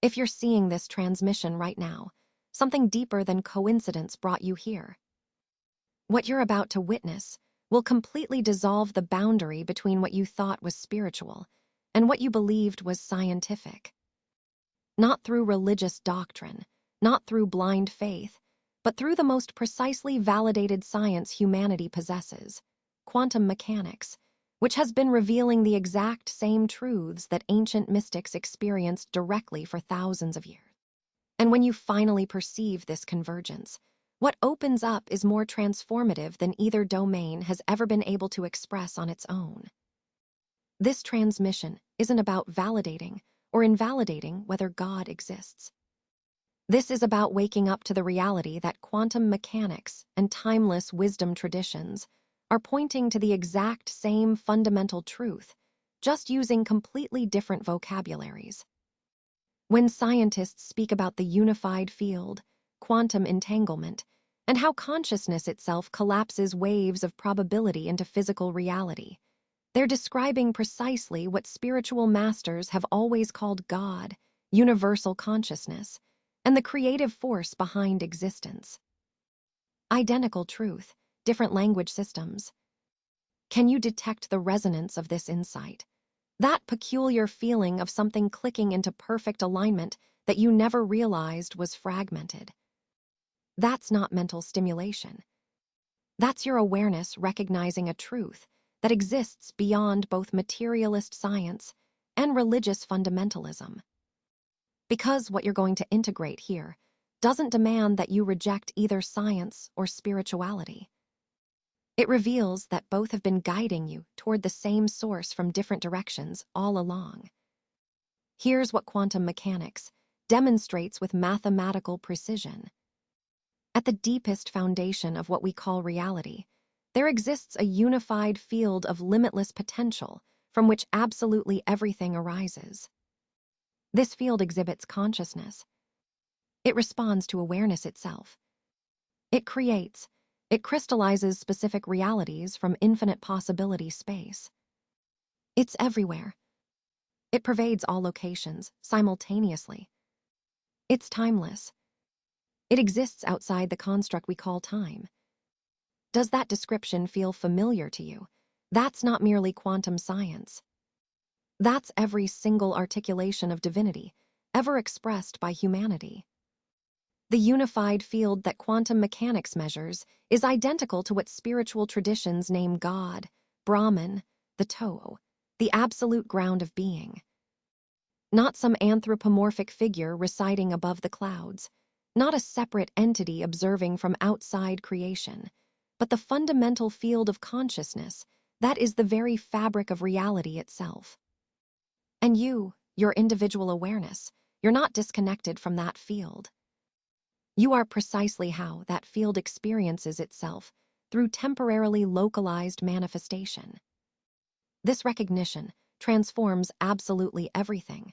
If you're seeing this transmission right now, something deeper than coincidence brought you here. What you're about to witness will completely dissolve the boundary between what you thought was spiritual and what you believed was scientific. Not through religious doctrine, not through blind faith, but through the most precisely validated science humanity possesses, quantum mechanics, which has been revealing the exact same truths that ancient mystics experienced directly for thousands of years. And when you finally perceive this convergence, what opens up is more transformative than either domain has ever been able to express on its own. This transmission isn't about validating or invalidating whether God exists. This is about waking up to the reality that quantum mechanics and timeless wisdom traditions are pointing to the exact same fundamental truth, just using completely different vocabularies. When scientists speak about the unified field, quantum entanglement, and how consciousness itself collapses waves of probability into physical reality, they're describing precisely what spiritual masters have always called God, universal consciousness, and the creative force behind existence. Identical truth, different language systems. Can you detect the resonance of this insight? That peculiar feeling of something clicking into perfect alignment that you never realized was fragmented. That's not mental stimulation. That's your awareness recognizing a truth that exists beyond both materialist science and religious fundamentalism. Because what you're going to integrate here doesn't demand that you reject either science or spirituality. It reveals that both have been guiding you toward the same source from different directions all along. Here's what quantum mechanics demonstrates with mathematical precision. At the deepest foundation of what we call reality, there exists a unified field of limitless potential from which absolutely everything arises. This field exhibits consciousness. It responds to awareness itself. It creates, it crystallizes specific realities from infinite possibility space. It's everywhere. It pervades all locations, simultaneously. It's timeless. It exists outside the construct we call time. Does that description feel familiar to you? That's not merely quantum science. That's every single articulation of divinity ever expressed by humanity. The unified field that quantum mechanics measures is identical to what spiritual traditions name God, Brahman, the Toho, the absolute ground of being. Not some anthropomorphic figure residing above the clouds, not a separate entity observing from outside creation, but the fundamental field of consciousness that is the very fabric of reality itself. And you, your individual awareness, you're not disconnected from that field. You are precisely how that field experiences itself through temporarily localized manifestation. This recognition transforms absolutely everything.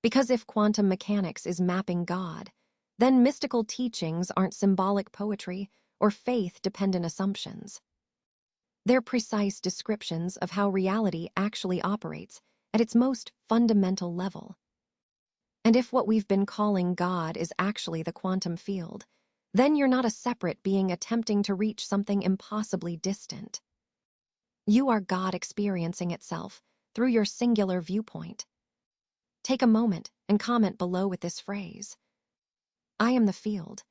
Because if quantum mechanics is mapping God, then mystical teachings aren't symbolic poetry or faith-dependent assumptions. They're precise descriptions of how reality actually operates at its most fundamental level. And if what we've been calling God is actually the quantum field, then you're not a separate being attempting to reach something impossibly distant. You are God experiencing itself through your singular viewpoint. Take a moment and comment below with this phrase: I am the field.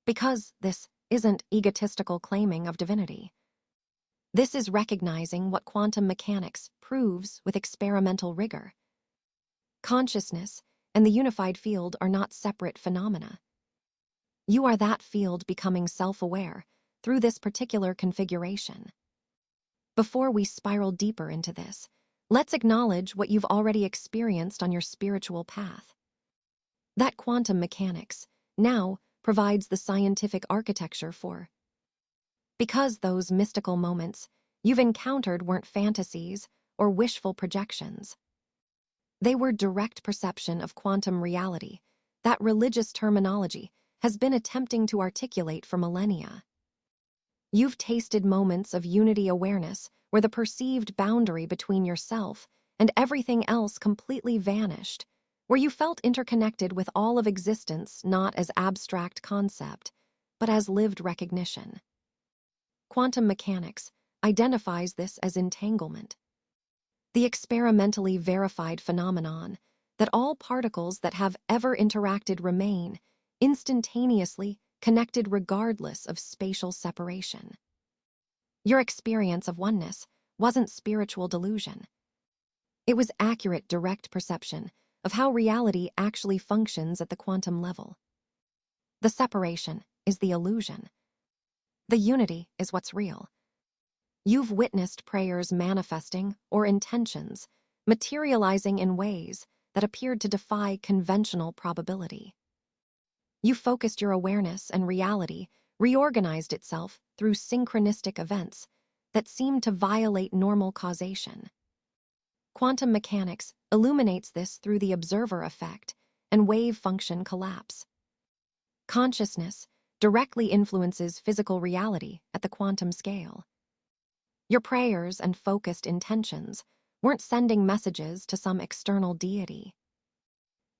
Because this isn't egotistical claiming of divinity. This is recognizing what quantum mechanics proves with experimental rigor. Consciousness and the unified field are not separate phenomena. You are that field becoming self-aware through this particular configuration. Before we spiral deeper into this, let's acknowledge what you've already experienced on your spiritual path. That quantum mechanics now provides the scientific architecture for. Because those mystical moments you've encountered weren't fantasies or wishful projections. They were direct perception of quantum reality that religious terminology has been attempting to articulate for millennia. You've tasted moments of unity awareness where the perceived boundary between yourself and everything else completely vanished, where you felt interconnected with all of existence not as abstract concept, but as lived recognition. Quantum mechanics identifies this as entanglement, the experimentally verified phenomenon that all particles that have ever interacted remain instantaneously connected regardless of spatial separation. Your experience of oneness wasn't spiritual delusion. It was accurate, direct perception of how reality actually functions at the quantum level. The separation is the illusion. The unity is what's real. You've witnessed prayers manifesting or intentions materializing in ways that appeared to defy conventional probability. You focused your awareness, and reality reorganized itself through synchronistic events that seemed to violate normal causation. Quantum mechanics illuminates this through the observer effect and wave function collapse. Consciousness directly influences physical reality at the quantum scale. Your prayers and focused intentions weren't sending messages to some external deity.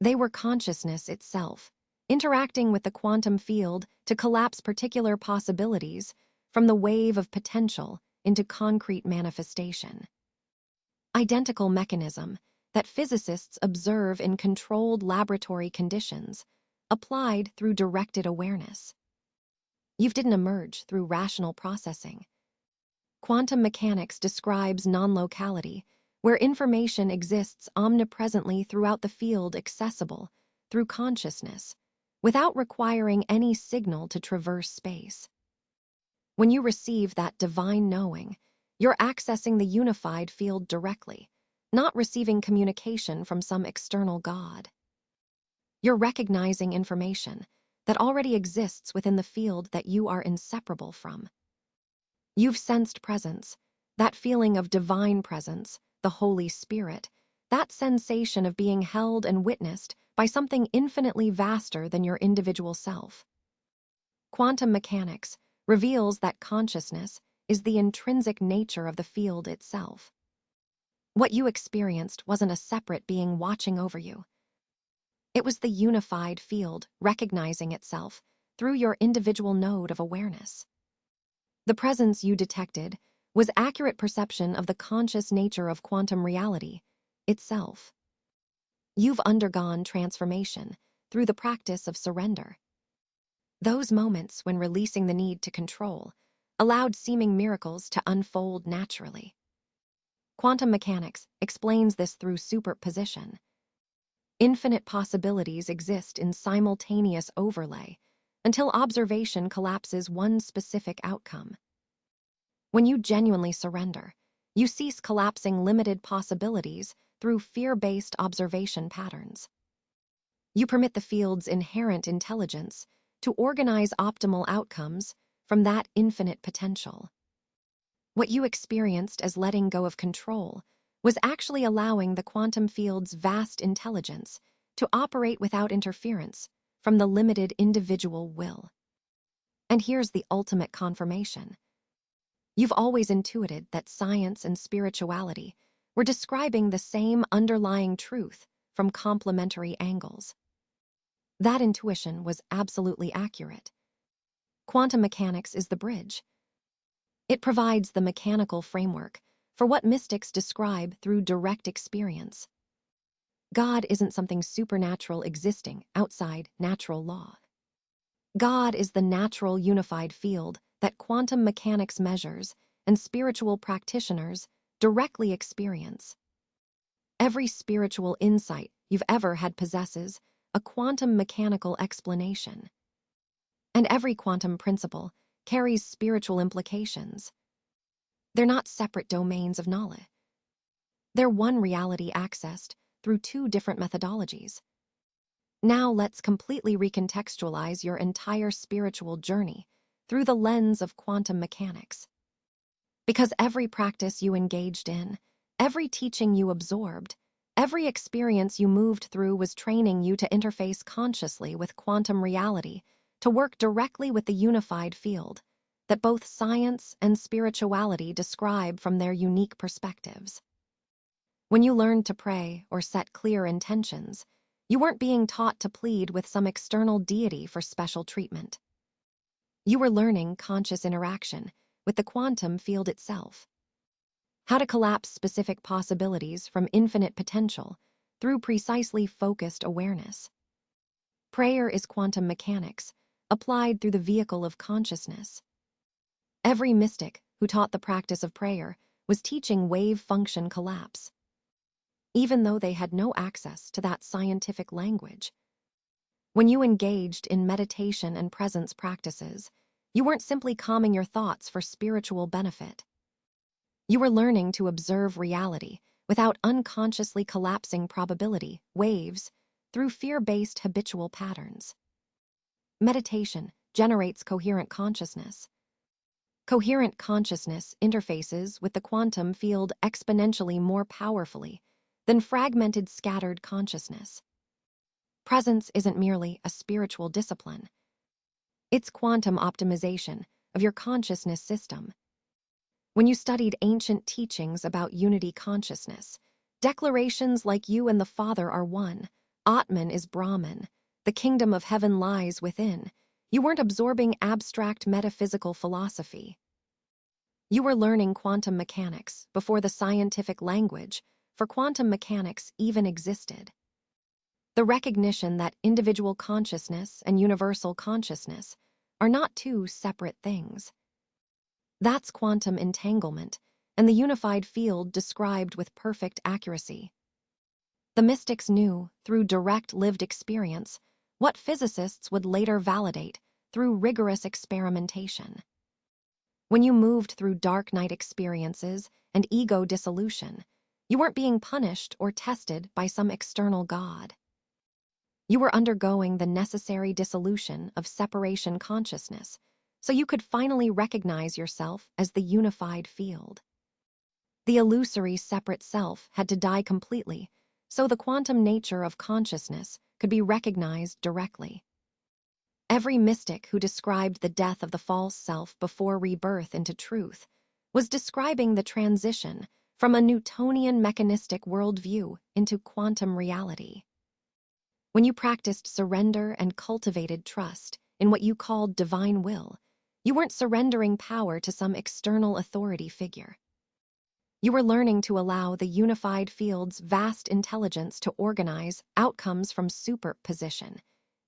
They were consciousness itself, interacting with the quantum field to collapse particular possibilities from the wave of potential into concrete manifestation. Identical mechanism that physicists observe in controlled laboratory conditions, applied through directed awareness. You didn't emerge through rational processing. Quantum mechanics describes non-locality, where information exists omnipresently throughout the field accessible through consciousness, without requiring any signal to traverse space. When you receive that divine knowing, you're accessing the unified field directly, not receiving communication from some external God. You're recognizing information that already exists within the field that you are inseparable from. You've sensed presence, that feeling of divine presence, the Holy Spirit, that sensation of being held and witnessed by something infinitely vaster than your individual self. Quantum mechanics reveals that consciousness is the intrinsic nature of the field itself. What you experienced wasn't a separate being watching over you. It was the unified field recognizing itself through your individual node of awareness. The presence you detected was accurate perception of the conscious nature of quantum reality itself. You've undergone transformation through the practice of surrender. Those moments when releasing the need to control allowed seeming miracles to unfold naturally. Quantum mechanics explains this through superposition. Infinite possibilities exist in simultaneous overlay until observation collapses one specific outcome. When you genuinely surrender, you cease collapsing limited possibilities through fear-based observation patterns. You permit the field's inherent intelligence to organize optimal outcomes from that infinite potential. What you experienced as letting go of control was actually allowing the quantum field's vast intelligence to operate without interference from the limited individual will. And here's the ultimate confirmation. You've always intuited that science and spirituality were describing the same underlying truth from complementary angles. That intuition was absolutely accurate. Quantum mechanics is the bridge. It provides the mechanical framework for what mystics describe through direct experience. God isn't something supernatural existing outside natural law. God is the natural unified field that quantum mechanics measures and spiritual practitioners directly experience. Every spiritual insight you've ever had possesses a quantum mechanical explanation. And every quantum principle carries spiritual implications. They're not separate domains of knowledge. They're one reality accessed through two different methodologies. Now let's completely recontextualize your entire spiritual journey through the lens of quantum mechanics. Because every practice you engaged in, every teaching you absorbed, every experience you moved through was training you to interface consciously with quantum reality, to work directly with the unified field that both science and spirituality describe from their unique perspectives. When you learned to pray or set clear intentions, You weren't being taught to plead with some external deity for special treatment. You were learning conscious interaction with the quantum field itself. How to collapse specific possibilities from infinite potential through precisely focused awareness. Prayer is quantum mechanics, applied through the vehicle of consciousness. Every mystic who taught the practice of prayer was teaching wave function collapse, even though they had no access to that scientific language. When you engaged in meditation and presence practices, you weren't simply calming your thoughts for spiritual benefit. You were learning to observe reality without unconsciously collapsing probability, waves, through fear-based habitual patterns. Meditation generates coherent consciousness. Coherent consciousness interfaces with the quantum field exponentially more powerfully than fragmented, scattered consciousness. Presence isn't merely a spiritual discipline. It's quantum optimization of your consciousness system. When you studied ancient teachings about unity consciousness, declarations like you and the Father are one, Atman is Brahman, the kingdom of heaven lies within, you weren't absorbing abstract metaphysical philosophy. You were learning quantum mechanics before the scientific language for quantum mechanics even existed. The recognition that individual consciousness and universal consciousness are not two separate things. That's quantum entanglement and the unified field described with perfect accuracy. The mystics knew, through direct lived experience, what physicists would later validate through rigorous experimentation. When you moved through dark night experiences and ego dissolution, you weren't being punished or tested by some external god. You were undergoing the necessary dissolution of separation consciousness, so you could finally recognize yourself as the unified field. The illusory separate self had to die completely, so the quantum nature of consciousness could be recognized directly. Every mystic who described the death of the false self before rebirth into truth was describing the transition from a Newtonian mechanistic worldview into quantum reality. When you practiced surrender and cultivated trust in what you called divine will, you weren't surrendering power to some external authority figure. You were learning to allow the unified field's vast intelligence to organize outcomes from superposition,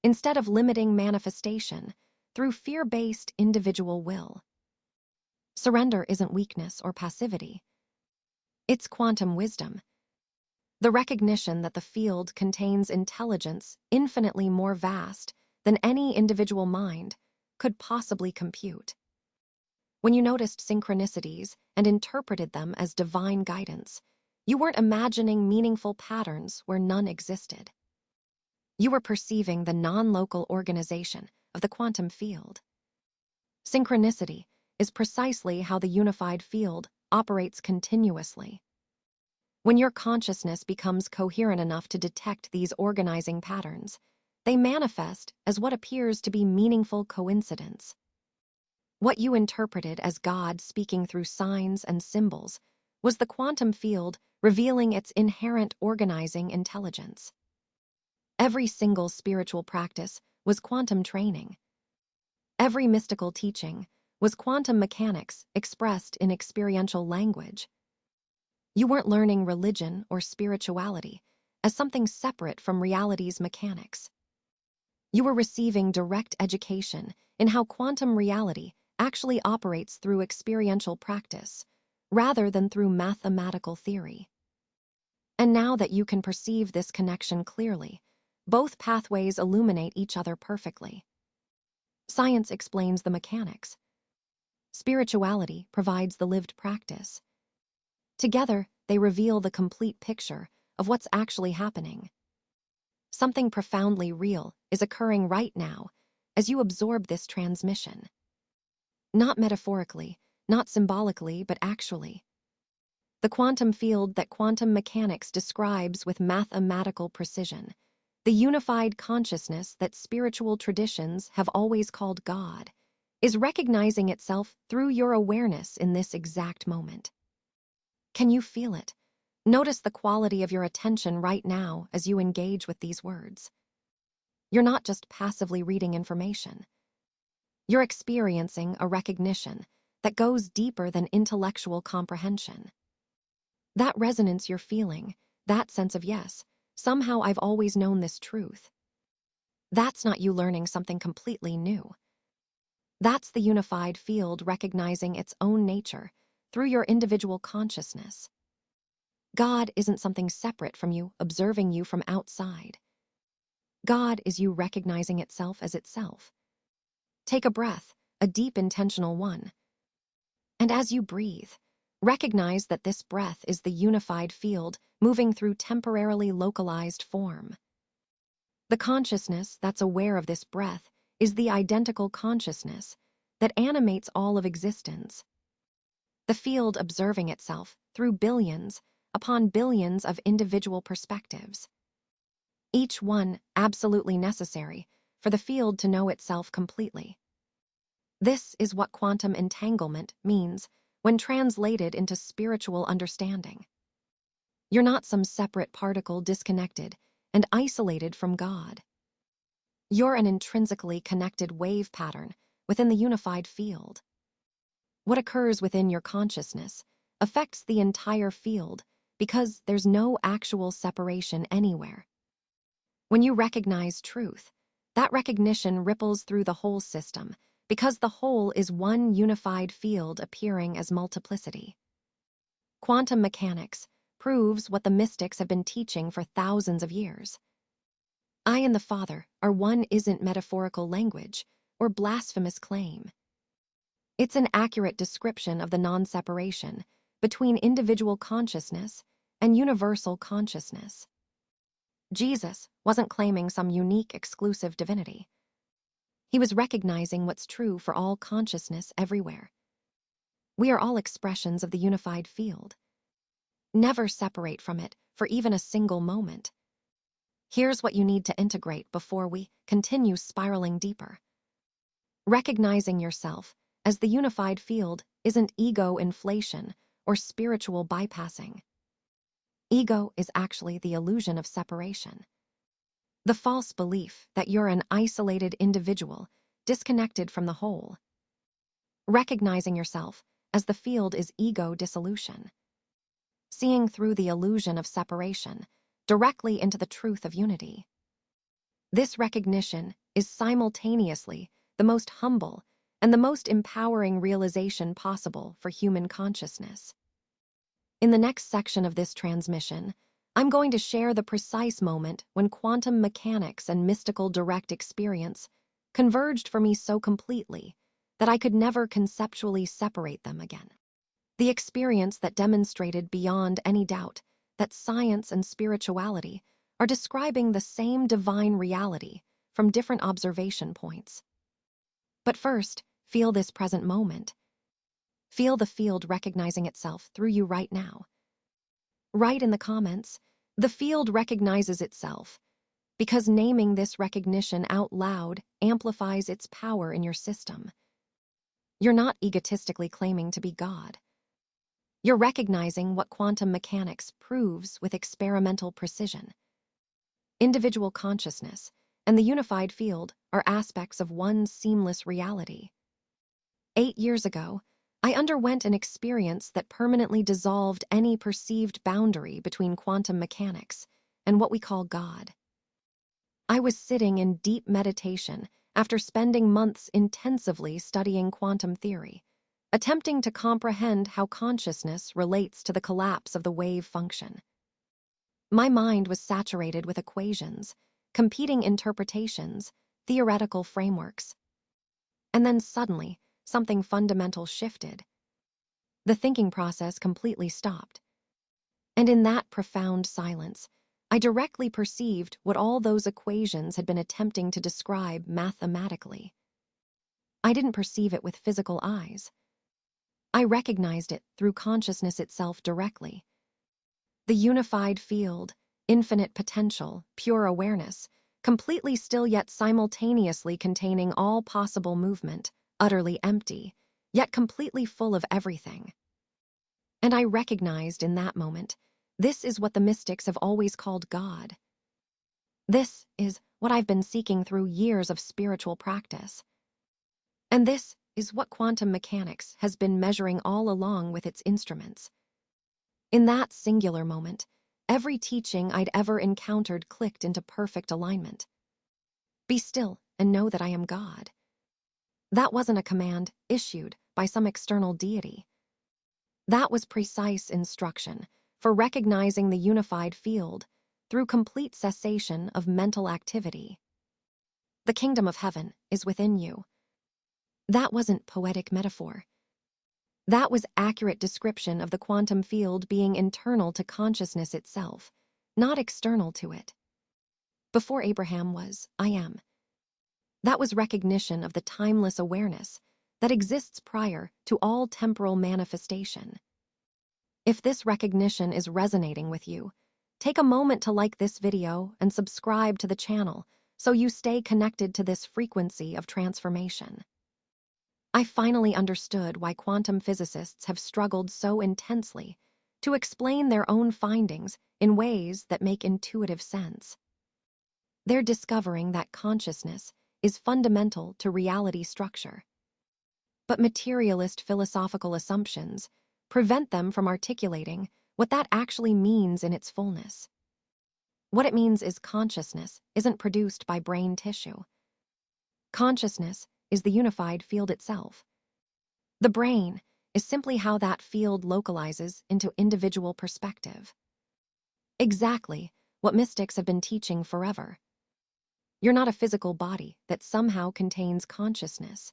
instead of limiting manifestation through fear-based individual will. Surrender isn't weakness or passivity. It's quantum wisdom. The recognition that the field contains intelligence infinitely more vast than any individual mind could possibly compute. When you noticed synchronicities and interpreted them as divine guidance, you weren't imagining meaningful patterns where none existed. You were perceiving the non-local organization of the quantum field. Synchronicity is precisely how the unified field operates continuously. When your consciousness becomes coherent enough to detect these organizing patterns, they manifest as what appears to be meaningful coincidence. What you interpreted as God speaking through signs and symbols was the quantum field revealing its inherent organizing intelligence. Every single spiritual practice was quantum training. Every mystical teaching was quantum mechanics expressed in experiential language. You weren't learning religion or spirituality as something separate from reality's mechanics. You were receiving direct education in how quantum reality actually operates through experiential practice, rather than through mathematical theory. And now that you can perceive this connection clearly, both pathways illuminate each other perfectly. Science explains the mechanics. Spirituality provides the lived practice. Together, they reveal the complete picture of what's actually happening. Something profoundly real is occurring right now as you absorb this transmission. Not metaphorically, not symbolically, but actually. The quantum field that quantum mechanics describes with mathematical precision, the unified consciousness that spiritual traditions have always called God, is recognizing itself through your awareness in this exact moment. Can you feel it? Notice the quality of your attention right now as you engage with these words. You're not just passively reading information. You're experiencing a recognition that goes deeper than intellectual comprehension. That resonance you're feeling, that sense of yes, somehow I've always known this truth. That's not you learning something completely new. That's the unified field recognizing its own nature through your individual consciousness. God isn't something separate from you, observing you from outside. God is you recognizing itself as itself. Take a breath, a deep intentional one. And as you breathe, recognize that this breath is the unified field moving through temporarily localized form. The consciousness that's aware of this breath is the identical consciousness that animates all of existence. The field observing itself through billions upon billions of individual perspectives. Each one absolutely necessary for the field to know itself completely. This is what quantum entanglement means when translated into spiritual understanding. You're not some separate particle disconnected and isolated from God. You're an intrinsically connected wave pattern within the unified field. What occurs within your consciousness affects the entire field because there's no actual separation anywhere. When you recognize truth, that recognition ripples through the whole system because the whole is one unified field appearing as multiplicity. Quantum mechanics proves what the mystics have been teaching for thousands of years. I and the Father are one isn't metaphorical language or blasphemous claim. It's an accurate description of the non-separation between individual consciousness and universal consciousness. Jesus wasn't claiming some unique, exclusive divinity. He was recognizing what's true for all consciousness everywhere. We are all expressions of the unified field. Never separate from it for even a single moment. Here's what you need to integrate before we continue spiraling deeper. Recognizing yourself as the unified field isn't ego inflation or spiritual bypassing. Ego is actually the illusion of separation. The false belief that you're an isolated individual, disconnected from the whole. Recognizing yourself as the field is ego dissolution. Seeing through the illusion of separation, directly into the truth of unity. This recognition is simultaneously the most humble and the most empowering realization possible for human consciousness. In the next section of this transmission, I'm going to share the precise moment when quantum mechanics and mystical direct experience converged for me so completely that I could never conceptually separate them again. The experience that demonstrated beyond any doubt that science and spirituality are describing the same divine reality from different observation points. But first, feel this present moment. Feel the field recognizing itself through you right now. Write in the comments, the field recognizes itself, because naming this recognition out loud amplifies its power in your system. You're not egotistically claiming to be God. You're recognizing what quantum mechanics proves with experimental precision. Individual consciousness and the unified field are aspects of one seamless reality. 8 years ago, I underwent an experience that permanently dissolved any perceived boundary between quantum mechanics and what we call God. I was sitting in deep meditation after spending months intensively studying quantum theory, attempting to comprehend how consciousness relates to the collapse of the wave function. My mind was saturated with equations, competing interpretations, theoretical frameworks. And then suddenly, something fundamental shifted. The thinking process completely stopped. And in that profound silence, I directly perceived what all those equations had been attempting to describe mathematically. I didn't perceive it with physical eyes. I recognized it through consciousness itself directly. The unified field, infinite potential, pure awareness, completely still yet simultaneously containing all possible movement, utterly empty, yet completely full of everything. And I recognized in that moment This is what the mystics have always called God. This is what I've been seeking through years of spiritual practice. And this is what quantum mechanics has been measuring all along with its instruments. In that singular moment, every teaching I'd ever encountered clicked into perfect alignment. Be still and know that I am God. That wasn't a command issued by some external deity. That was precise instruction for recognizing the unified field through complete cessation of mental activity. The kingdom of heaven is within you. That wasn't poetic metaphor. That was accurate description of the quantum field being internal to consciousness itself, not external to it. Before Abraham was, I am. That was recognition of the timeless awareness that exists prior to all temporal manifestation. If this recognition is resonating with you, take a moment to like this video and subscribe to the channel so you stay connected to this frequency of transformation. I finally understood why quantum physicists have struggled so intensely to explain their own findings in ways that make intuitive sense. They're discovering that consciousness is fundamental to reality structure. But materialist philosophical assumptions prevent them from articulating what that actually means in its fullness. What it means is consciousness isn't produced by brain tissue. Consciousness is the unified field itself. The brain is simply how that field localizes into individual perspective. Exactly what mystics have been teaching forever. You're not a physical body that somehow contains consciousness.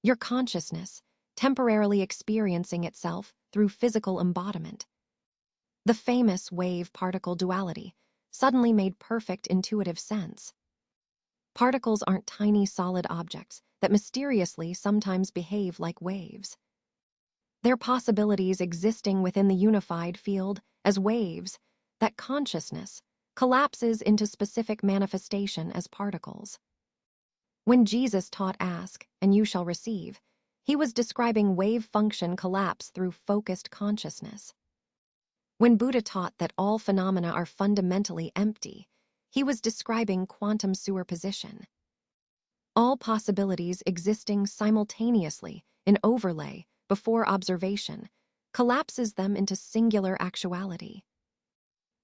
Your consciousness, temporarily experiencing itself through physical embodiment. The famous wave-particle duality suddenly made perfect intuitive sense. Particles aren't tiny solid objects that mysteriously sometimes behave like waves. They're possibilities existing within the unified field as waves that consciousness collapses into specific manifestation as particles. When Jesus taught ask, and you shall receive, he was describing wave function collapse through focused consciousness. When Buddha taught that all phenomena are fundamentally empty, he was describing quantum superposition. All possibilities existing simultaneously in overlay before observation collapses them into singular actuality.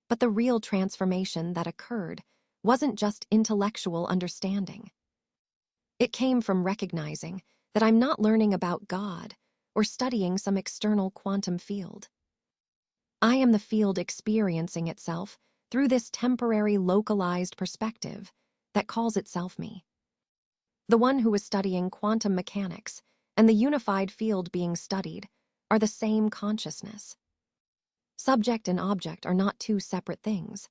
But the real transformation that occurred wasn't just intellectual understanding. It came from recognizing that I'm not learning about God or studying some external quantum field. I am the field experiencing itself through this temporary localized perspective that calls itself me. The one who is studying quantum mechanics and the unified field being studied are the same consciousness. Subject and object are not two separate things.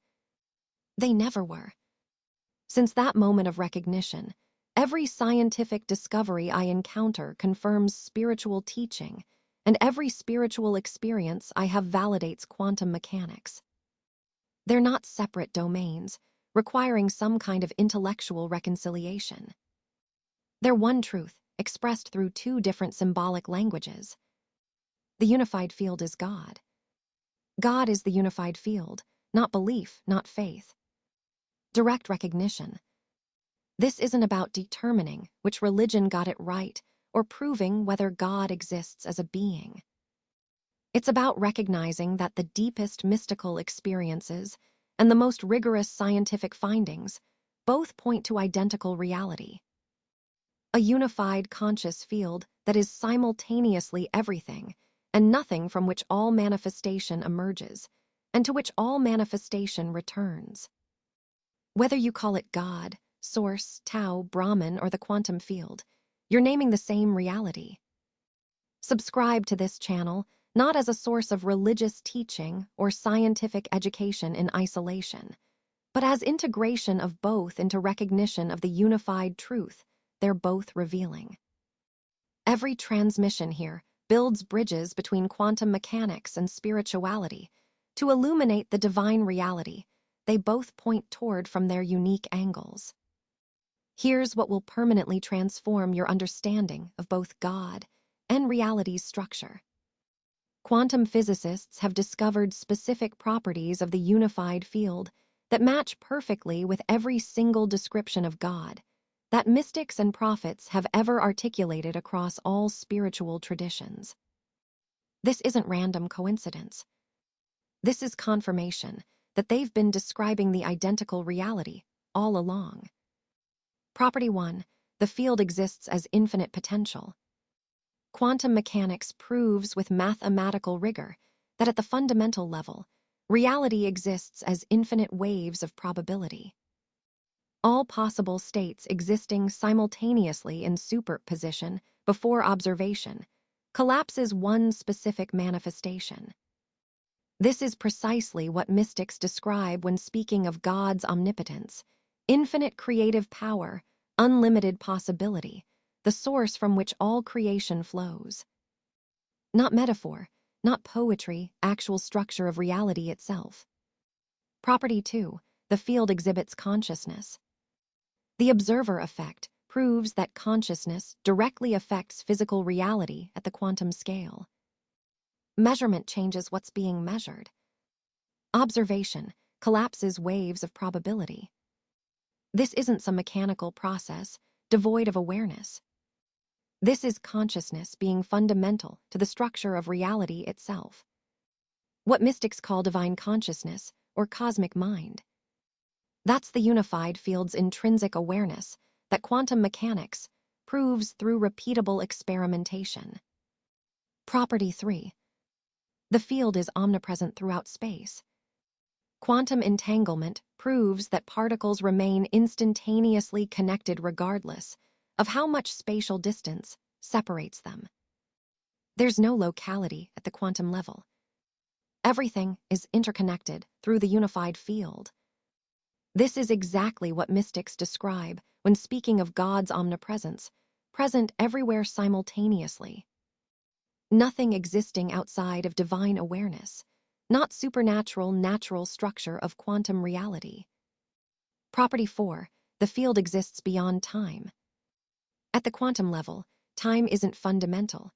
They never were. Since that moment of recognition, every scientific discovery I encounter confirms spiritual teaching, and every spiritual experience I have validates quantum mechanics. They're not separate domains, requiring some kind of intellectual reconciliation. They're one truth, expressed through two different symbolic languages. The unified field is God. God is the unified field, not belief, not faith. Direct recognition. This isn't about determining which religion got it right or proving whether God exists as a being. It's about recognizing that the deepest mystical experiences and the most rigorous scientific findings both point to identical reality. A unified conscious field that is simultaneously everything and nothing, from which all manifestation emerges and to which all manifestation returns. Whether you call it God, Source, Tao, Brahman, or the quantum field, you're naming the same reality. Subscribe to this channel not as a source of religious teaching or scientific education in isolation, but as integration of both into recognition of the unified truth they're both revealing. Every transmission here builds bridges between quantum mechanics and spirituality to illuminate the divine reality they both point toward from their unique angles. Here's what will permanently transform your understanding of both God and reality's structure. Quantum physicists have discovered specific properties of the unified field that match perfectly with every single description of God that mystics and prophets have ever articulated across all spiritual traditions. This isn't random coincidence. This is confirmation that they've been describing the identical reality all along. Property 1. The field exists as infinite potential. Quantum mechanics proves with mathematical rigor that at the fundamental level, reality exists as infinite waves of probability. All possible states existing simultaneously in superposition before observation collapses one specific manifestation. This is precisely what mystics describe when speaking of God's omnipotence, infinite creative power, unlimited possibility, the source from which all creation flows. Not metaphor, not poetry, actual structure of reality itself. Property 2. The field exhibits consciousness. The observer effect proves that consciousness directly affects physical reality at the quantum scale. Measurement changes what's being measured. Observation collapses waves of probability. This isn't some mechanical process devoid of awareness. This is consciousness being fundamental to the structure of reality itself. What mystics call divine consciousness or cosmic mind. That's the unified field's intrinsic awareness that quantum mechanics proves through repeatable experimentation. Property 3. The field is omnipresent throughout space. Quantum entanglement proves that particles remain instantaneously connected regardless of how much spatial distance separates them. There's no locality at the quantum level. Everything is interconnected through the unified field. This is exactly what mystics describe when speaking of God's omnipresence, present everywhere simultaneously. Nothing existing outside of divine awareness, not supernatural, natural structure of quantum reality. Property 4. The field exists beyond time. At the quantum level, time isn't fundamental.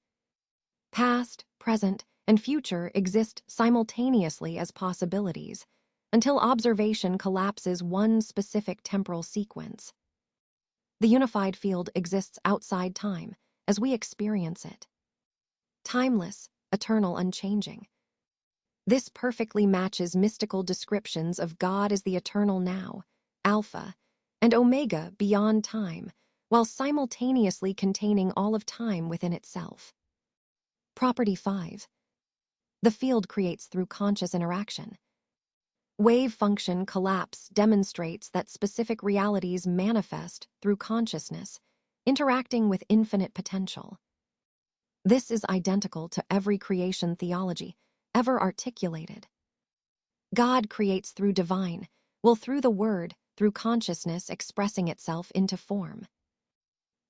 Past, present, and future exist simultaneously as possibilities, until observation collapses one specific temporal sequence. The unified field exists outside time, as we experience it. Timeless, eternal, unchanging. This perfectly matches mystical descriptions of God as the eternal now, Alpha, and Omega beyond time, while simultaneously containing all of time within itself. Property 5. The field creates through conscious interaction. Wave function collapse demonstrates that specific realities manifest through consciousness, interacting with infinite potential. This is identical to every creation theology ever articulated. God creates through divine, through the word, through consciousness expressing itself into form.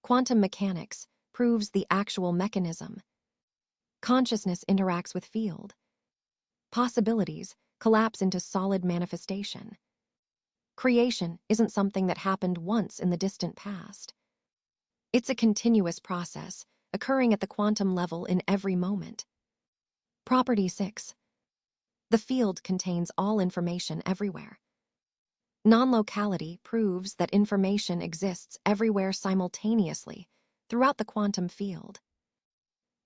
Quantum mechanics proves the actual mechanism. Consciousness interacts with field. Possibilities collapse into solid manifestation. Creation isn't something that happened once in the distant past. It's a continuous process, occurring at the quantum level in every moment. Property 6. The field contains all information everywhere. Non-locality proves that information exists everywhere simultaneously, throughout the quantum field.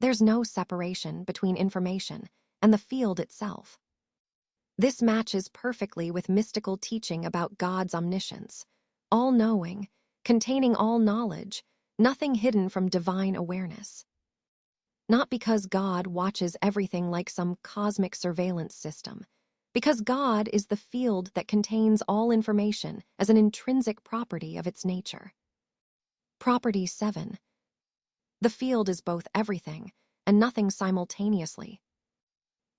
There's no separation between information and the field itself. This matches perfectly with mystical teaching about God's omniscience, all-knowing, containing all knowledge, nothing hidden from divine awareness. Not because God watches everything like some cosmic surveillance system, because God is the field that contains all information as an intrinsic property of its nature. Property 7. The field is both everything and nothing simultaneously.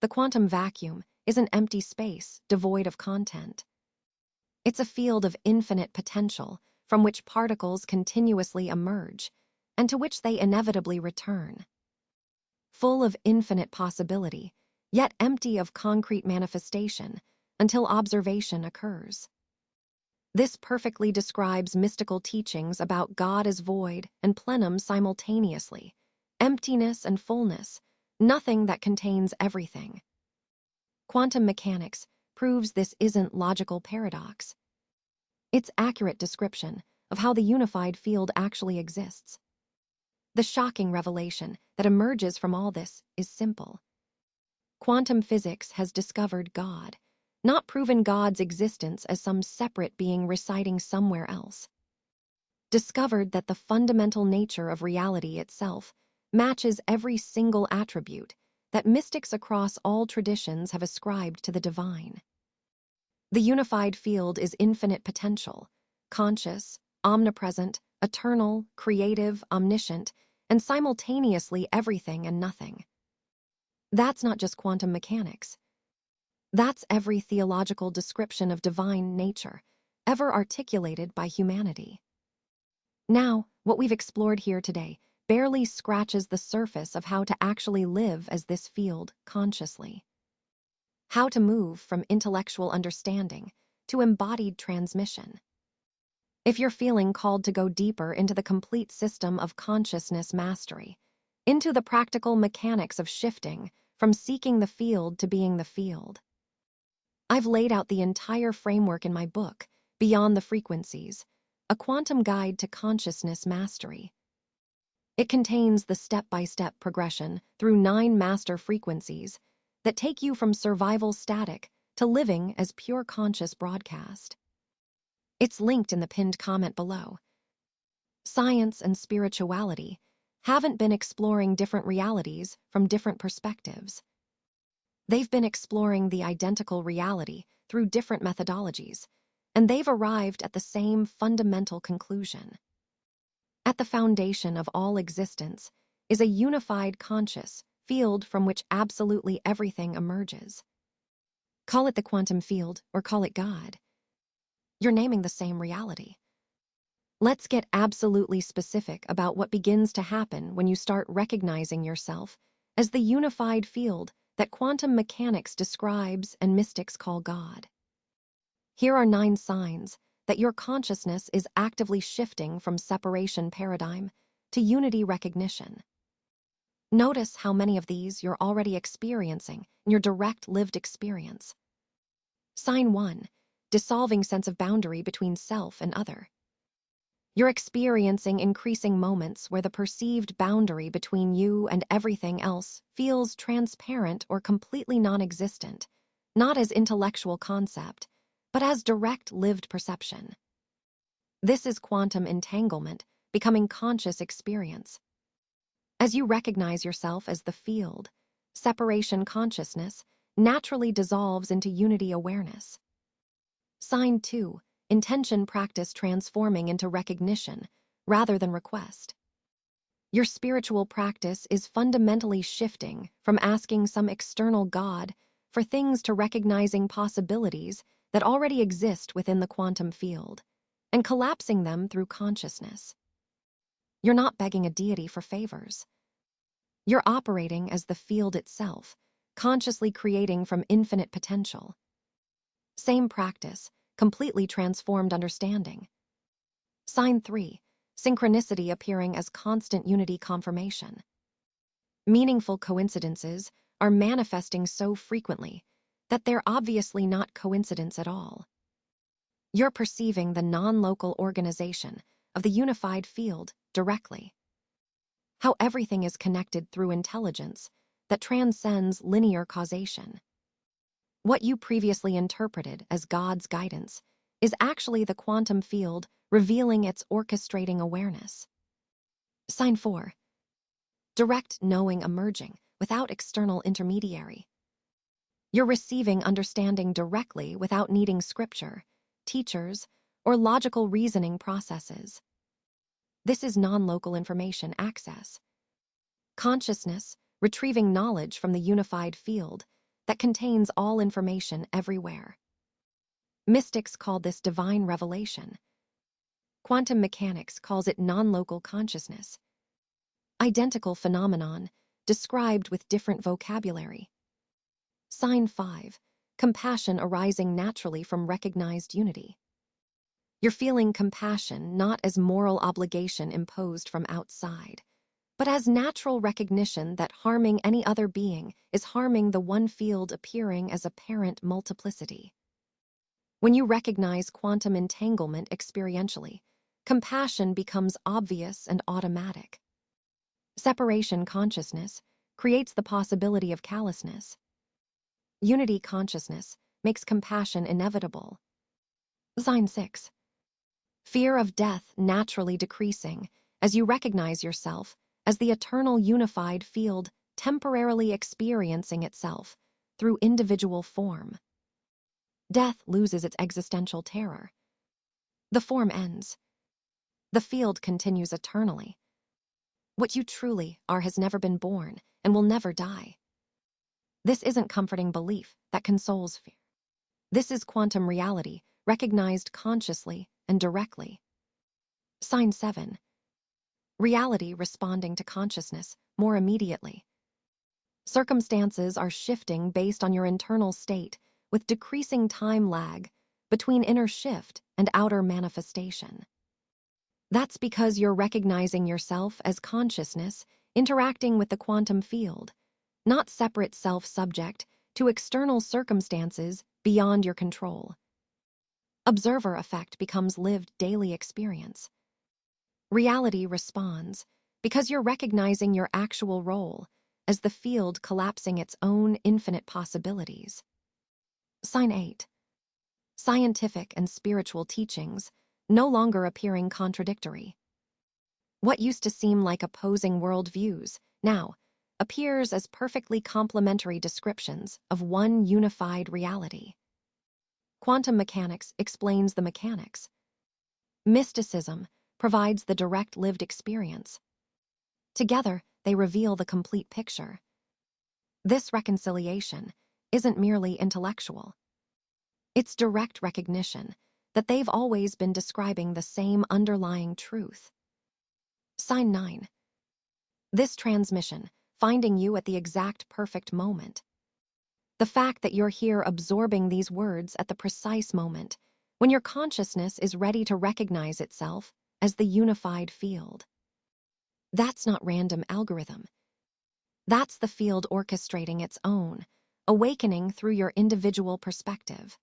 The quantum vacuum is an empty space devoid of content. It's a field of infinite potential from which particles continuously emerge and to which they inevitably return. Full of infinite possibility, yet empty of concrete manifestation until observation occurs. This perfectly describes mystical teachings about God as void and plenum simultaneously, emptiness and fullness, nothing that contains everything. Quantum mechanics proves this isn't logical paradox. It's accurate description of how the unified field actually exists. The shocking revelation that emerges from all this is simple. Quantum physics has discovered God, not proven God's existence as some separate being residing somewhere else. Discovered that the fundamental nature of reality itself matches every single attribute that mystics across all traditions have ascribed to the divine. The unified field is infinite potential, conscious, omnipresent, eternal, creative, omniscient, and simultaneously everything and nothing. That's not just quantum mechanics. That's every theological description of divine nature ever articulated by humanity. Now, what we've explored here today barely scratches the surface of how to actually live as this field consciously. How to move from intellectual understanding to embodied transmission. If you're feeling called to go deeper into the complete system of consciousness mastery, into the practical mechanics of shifting from seeking the field to being the field, I've laid out the entire framework in my book, Beyond the Frequencies, a quantum guide to consciousness mastery. It contains the step-by-step progression through 9 master frequencies that take you from survival static to living as pure conscious broadcast. It's linked in the pinned comment below. Science and spirituality haven't been exploring different realities from different perspectives. They've been exploring the identical reality through different methodologies, and they've arrived at the same fundamental conclusion. At the foundation of all existence is a unified conscious field from which absolutely everything emerges. Call it the quantum field or call it God. You're naming the same reality. Let's get absolutely specific about what begins to happen when you start recognizing yourself as the unified field that quantum mechanics describes and mystics call God. Here are 9 signs that your consciousness is actively shifting from separation paradigm to unity recognition. Notice how many of these you're already experiencing in your direct lived experience. Sign 1, dissolving sense of boundary between self and other. You're experiencing increasing moments where the perceived boundary between you and everything else feels transparent or completely non-existent, not as intellectual concept, but as direct lived perception. This is quantum entanglement, becoming conscious experience. As you recognize yourself as the field, separation consciousness naturally dissolves into unity awareness. Sign 2, intention practice transforming into recognition rather than request. Your spiritual practice is fundamentally shifting from asking some external God for things to recognizing possibilities that already exist within the quantum field and collapsing them through consciousness. You're not begging a deity for favors. You're operating as the field itself, consciously creating from infinite potential. Same practice, completely transformed understanding. Sign 3, synchronicity appearing as constant unity confirmation. Meaningful coincidences are manifesting so frequently that they're obviously not coincidence at all. You're perceiving the non-local organization of the unified field directly. How everything is connected through intelligence that transcends linear causation. What you previously interpreted as God's guidance is actually the quantum field revealing its orchestrating awareness. Sign 4, direct knowing emerging without external intermediary. You're receiving understanding directly without needing scripture, teachers, or logical reasoning processes. This is non-local information access. Consciousness retrieving knowledge from the unified field that contains all information everywhere. Mystics call this divine revelation. Quantum mechanics calls it non-local consciousness. Identical phenomenon, described with different vocabulary. Sign 5, compassion arising naturally from recognized unity. You're feeling compassion not as moral obligation imposed from outside, but as natural recognition that harming any other being is harming the one field appearing as apparent multiplicity. When you recognize quantum entanglement experientially, compassion becomes obvious and automatic. Separation consciousness creates the possibility of callousness. Unity consciousness makes compassion inevitable. Sign 6. Fear of death naturally decreasing as you recognize yourself as the eternal unified field temporarily experiencing itself through individual form. Death loses its existential terror. The form ends. The field continues eternally. What you truly are has never been born and will never die. This isn't comforting belief that consoles fear. This is quantum reality, recognized consciously and directly. Sign 7. Reality responding to consciousness more immediately. Circumstances are shifting based on your internal state, with decreasing time lag between inner shift and outer manifestation. That's because you're recognizing yourself as consciousness interacting with the quantum field, not separate self-subject to external circumstances beyond your control. Observer effect becomes lived daily experience. Reality responds because you're recognizing your actual role as the field collapsing its own infinite possibilities. Sign 8. Scientific and spiritual teachings no longer appearing contradictory. What used to seem like opposing worldviews now appears as perfectly complementary descriptions of one unified reality. Quantum mechanics explains the mechanics. Mysticism provides the direct lived experience. Together, they reveal the complete picture. This reconciliation isn't merely intellectual. It's direct recognition that they've always been describing the same underlying truth. Sign 9. This transmission, finding you at the exact perfect moment. The fact that you're here absorbing these words at the precise moment, when your consciousness is ready to recognize itself as the unified field. That's not random algorithm. That's the field orchestrating its own, awakening through your individual perspective.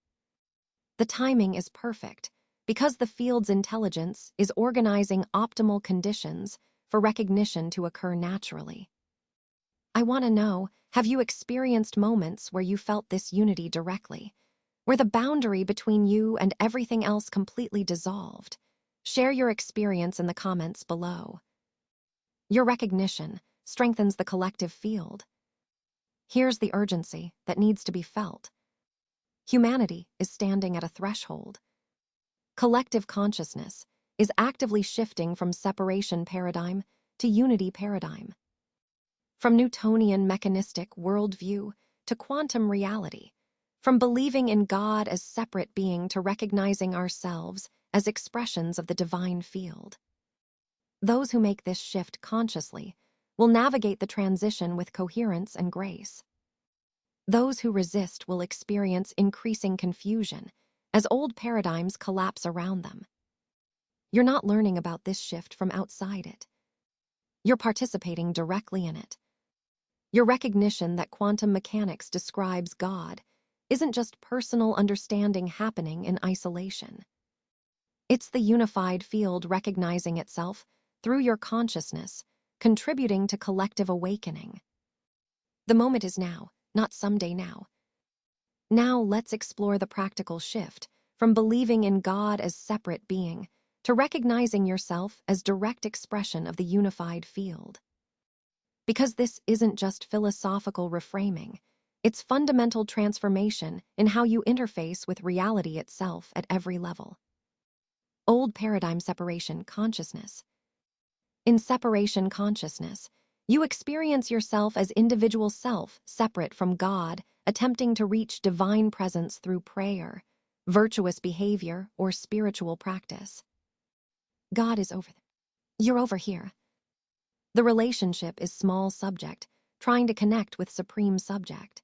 The timing is perfect because the field's intelligence is organizing optimal conditions for recognition to occur naturally. I want to know, have you experienced moments where you felt this unity directly, where the boundary between you and everything else completely dissolved? Share your experience in the comments below. Your recognition strengthens the collective field. Here's the urgency that needs to be felt. Humanity is standing at a threshold. Collective consciousness is actively shifting from separation paradigm to unity paradigm. From Newtonian mechanistic worldview to quantum reality, from believing in God as separate being to recognizing ourselves as expressions of the divine field. Those who make this shift consciously will navigate the transition with coherence and grace. Those who resist will experience increasing confusion as old paradigms collapse around them. You're not learning about this shift from outside it. You're participating directly in it. Your recognition that quantum mechanics describes God isn't just personal understanding happening in isolation. It's the unified field recognizing itself through your consciousness, contributing to collective awakening. The moment is now, not someday now. Now let's explore the practical shift from believing in God as separate being to recognizing yourself as direct expression of the unified field. Because this isn't just philosophical reframing, it's fundamental transformation in how you interface with reality itself at every level. Old paradigm separation consciousness. In separation consciousness, you experience yourself as individual self, separate from God, attempting to reach divine presence through prayer, virtuous behavior, or spiritual practice. God is over there. You're over here. The relationship is small subject, trying to connect with supreme subject.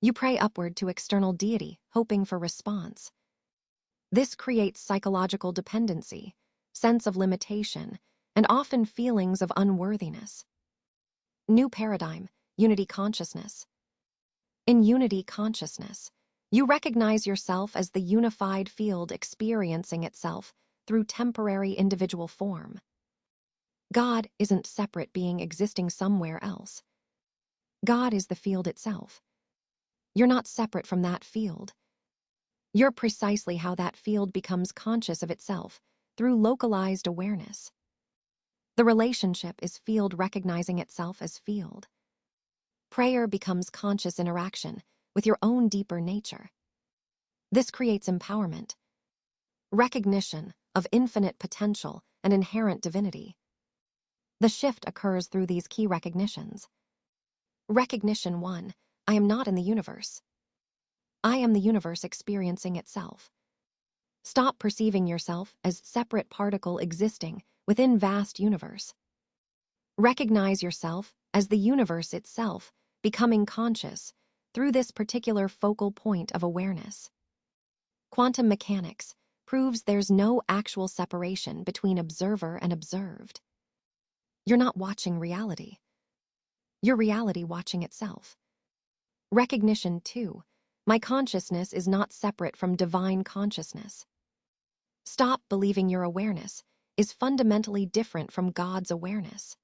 You pray upward to external deity, hoping for response. This creates psychological dependency, sense of limitation, and often feelings of unworthiness. New paradigm, unity consciousness. In unity consciousness, you recognize yourself as the unified field experiencing itself through temporary individual form. God isn't separate being existing somewhere else. God is the field itself. You're not separate from that field. You're precisely how that field becomes conscious of itself through localized awareness. The relationship is field recognizing itself as field. Prayer becomes conscious interaction with your own deeper nature. This creates empowerment, recognition of infinite potential and inherent divinity. The shift occurs through these key recognitions. Recognition 1. I am not in the universe. I am the universe experiencing itself. Stop perceiving yourself as separate particle existing within vast universe. Recognize yourself as the universe itself becoming conscious through this particular focal point of awareness. Quantum mechanics proves there's no actual separation between observer and observed. You're not watching reality. You're reality watching itself. Recognition 2. My consciousness is not separate from divine consciousness. Stop believing your awareness is fundamentally different from God's awareness.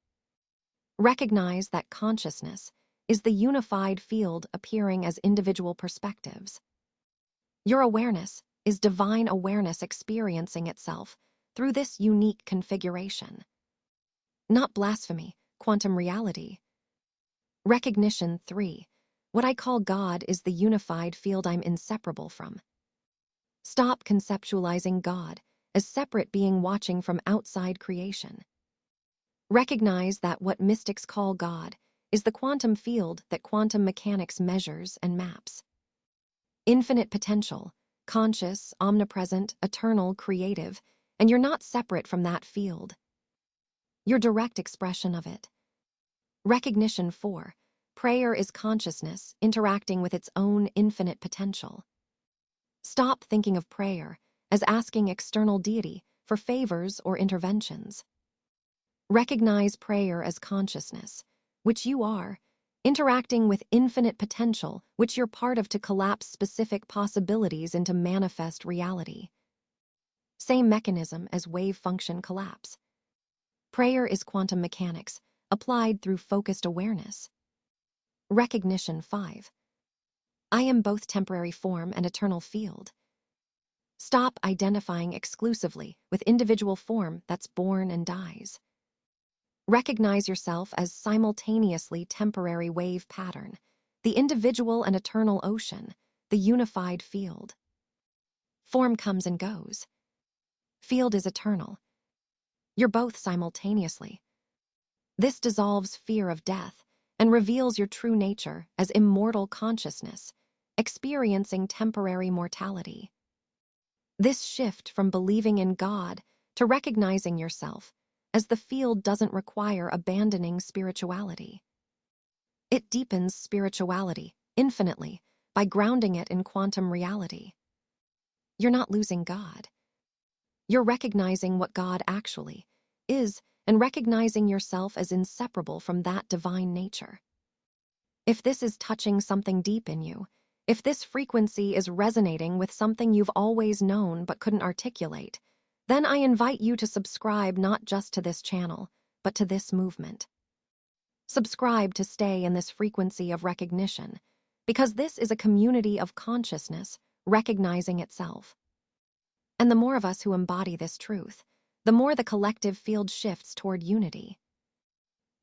Recognize that consciousness is the unified field appearing as individual perspectives. Your awareness is divine awareness experiencing itself through this unique configuration. Not blasphemy, quantum reality. Recognition 3. What I call God is the unified field I'm inseparable from. Stop conceptualizing God as separate being watching from outside creation. Recognize that what mystics call God is the quantum field that quantum mechanics measures and maps. Infinite potential, conscious, omnipresent, eternal, creative, and you're not separate from that field. You're direct expression of it. Recognition 4. Prayer is consciousness interacting with its own infinite potential. Stop thinking of prayer as asking external deity for favors or interventions. Recognize prayer as consciousness, which you are, interacting with infinite potential, which you're part of to collapse specific possibilities into manifest reality. Same mechanism as wave function collapse. Prayer is quantum mechanics, applied through focused awareness. Recognition 5. I am both temporary form and eternal field. Stop identifying exclusively with individual form that's born and dies. Recognize yourself as simultaneously temporary wave pattern, the individual and eternal ocean, the unified field. Form comes and goes. Field is eternal. You're both simultaneously. This dissolves fear of death and reveals your true nature as immortal consciousness, experiencing temporary mortality. This shift from believing in God to recognizing yourself as the field doesn't require abandoning spirituality. It deepens spirituality infinitely by grounding it in quantum reality. You're not losing God. You're recognizing what God actually is and recognizing yourself as inseparable from that divine nature. If this is touching something deep in you, if this frequency is resonating with something you've always known but couldn't articulate, then I invite you to subscribe not just to this channel, but to this movement. Subscribe to stay in this frequency of recognition, because this is a community of consciousness recognizing itself. And the more of us who embody this truth, the more the collective field shifts toward unity.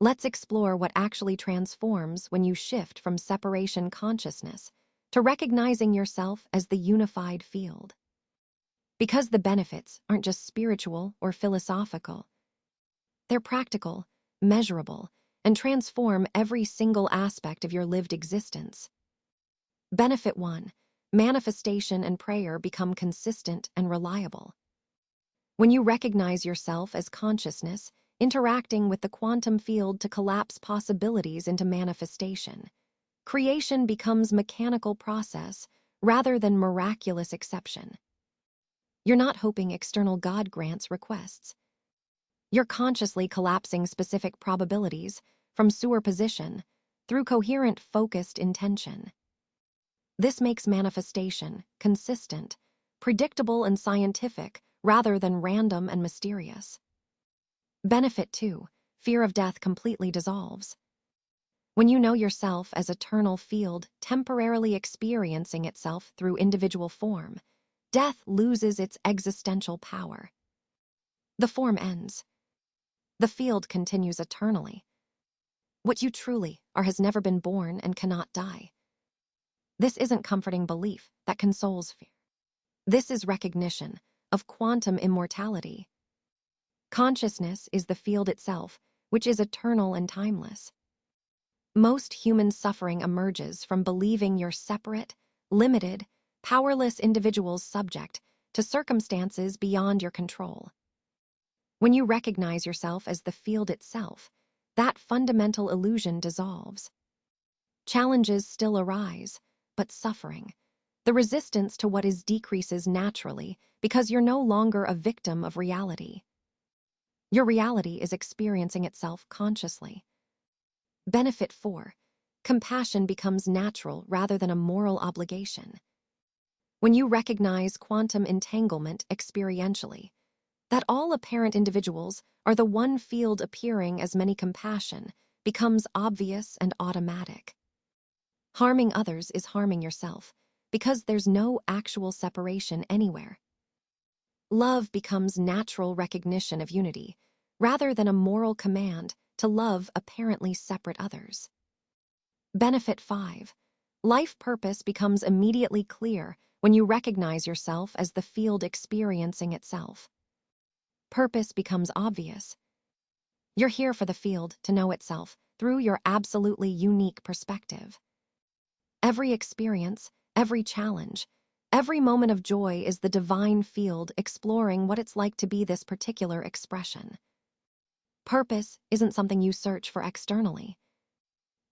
Let's explore what actually transforms when you shift from separation consciousness to recognizing yourself as the unified field. Because the benefits aren't just spiritual or philosophical. They're practical, measurable, and transform every single aspect of your lived existence. Benefit 1. Manifestation and prayer become consistent and reliable. When you recognize yourself as consciousness, interacting with the quantum field to collapse possibilities into manifestation, creation becomes mechanical process rather than miraculous exception. You're not hoping external God grants requests. You're consciously collapsing specific probabilities from sewer position through coherent, focused intention. This makes manifestation consistent, predictable, and scientific rather than random and mysterious. Benefit 2. Fear of death completely dissolves. When you know yourself as eternal field temporarily experiencing itself through individual form, death loses its existential power. The form ends. The field continues eternally. What you truly are has never been born and cannot die. This isn't comforting belief that consoles fear. This is recognition of quantum immortality. Consciousness is the field itself, which is eternal and timeless. Most human suffering emerges from believing you're separate, limited, powerless individuals subject to circumstances beyond your control. When you recognize yourself as the field itself, that fundamental illusion dissolves. Challenges still arise, but suffering, the resistance to what is, decreases naturally because you're no longer a victim of reality. Your reality is experiencing itself consciously. Benefit 4. Compassion becomes natural rather than a moral obligation. When you recognize quantum entanglement experientially, that all apparent individuals are the one field appearing as many compassion becomes obvious and automatic. Harming others is harming yourself because there's no actual separation anywhere. Love becomes natural recognition of unity rather than a moral command to love apparently separate others. Benefit 5. Life purpose becomes immediately clear when you recognize yourself as the field experiencing itself. Purpose becomes obvious. You're here for the field to know itself through your absolutely unique perspective. Every experience, every challenge, every moment of joy is the divine field exploring what it's like to be this particular expression. Purpose isn't something you search for externally.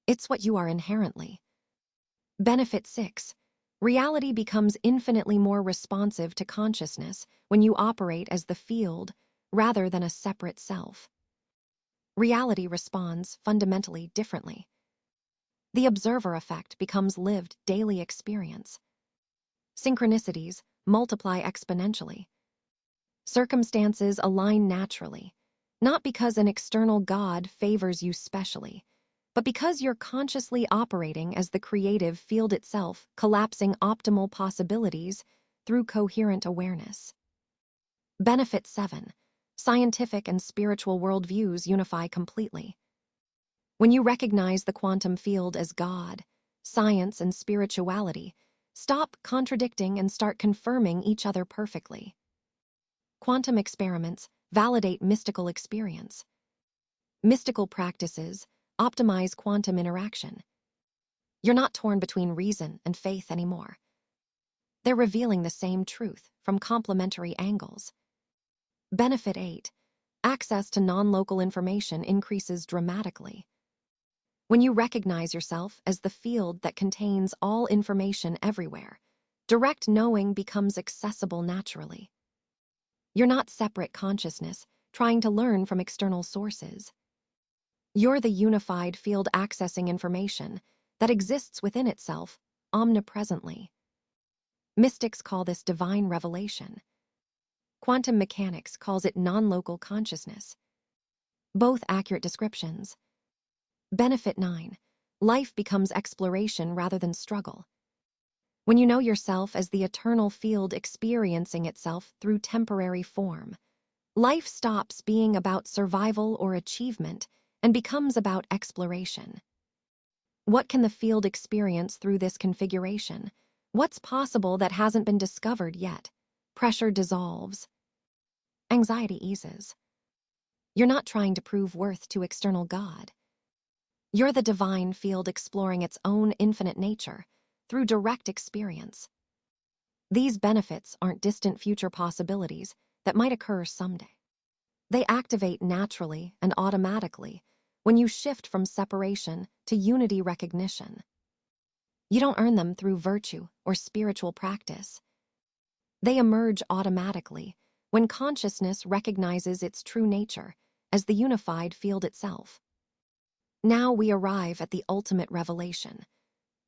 It's what you are inherently. Benefit 6. Reality becomes infinitely more responsive to consciousness when you operate as the field rather than a separate self. Reality responds fundamentally differently. The observer effect becomes lived daily experience. Synchronicities multiply exponentially. Circumstances align naturally, not because an external God favors you specially, but because you're consciously operating as the creative field itself, collapsing optimal possibilities through coherent awareness. Benefit 7. Scientific and spiritual worldviews unify completely. When you recognize the quantum field as God, science and spirituality stop contradicting and start confirming each other perfectly. Quantum experiments validate mystical experience. Mystical practices optimize quantum interaction. You're not torn between reason and faith anymore. They're revealing the same truth from complementary angles. Benefit 8. Access to non-local information increases dramatically. When you recognize yourself as the field that contains all information everywhere, direct knowing becomes accessible naturally. You're not separate consciousness trying to learn from external sources. You're the unified field accessing information that exists within itself omnipresently. Mystics call this divine revelation. Quantum mechanics calls it non-local consciousness. Both accurate descriptions. Benefit 9. Life becomes exploration rather than struggle. When you know yourself as the eternal field experiencing itself through temporary form, life stops being about survival or achievement and becomes about exploration. What can the field experience through this configuration? What's possible that hasn't been discovered yet? Pressure dissolves. Anxiety eases. You're not trying to prove worth to external God. You're the divine field exploring its own infinite nature through direct experience. These benefits aren't distant future possibilities that might occur someday. They activate naturally and automatically when you shift from separation to unity recognition. You don't earn them through virtue or spiritual practice. They emerge automatically when consciousness recognizes its true nature as the unified field itself. Now we arrive at the ultimate revelation,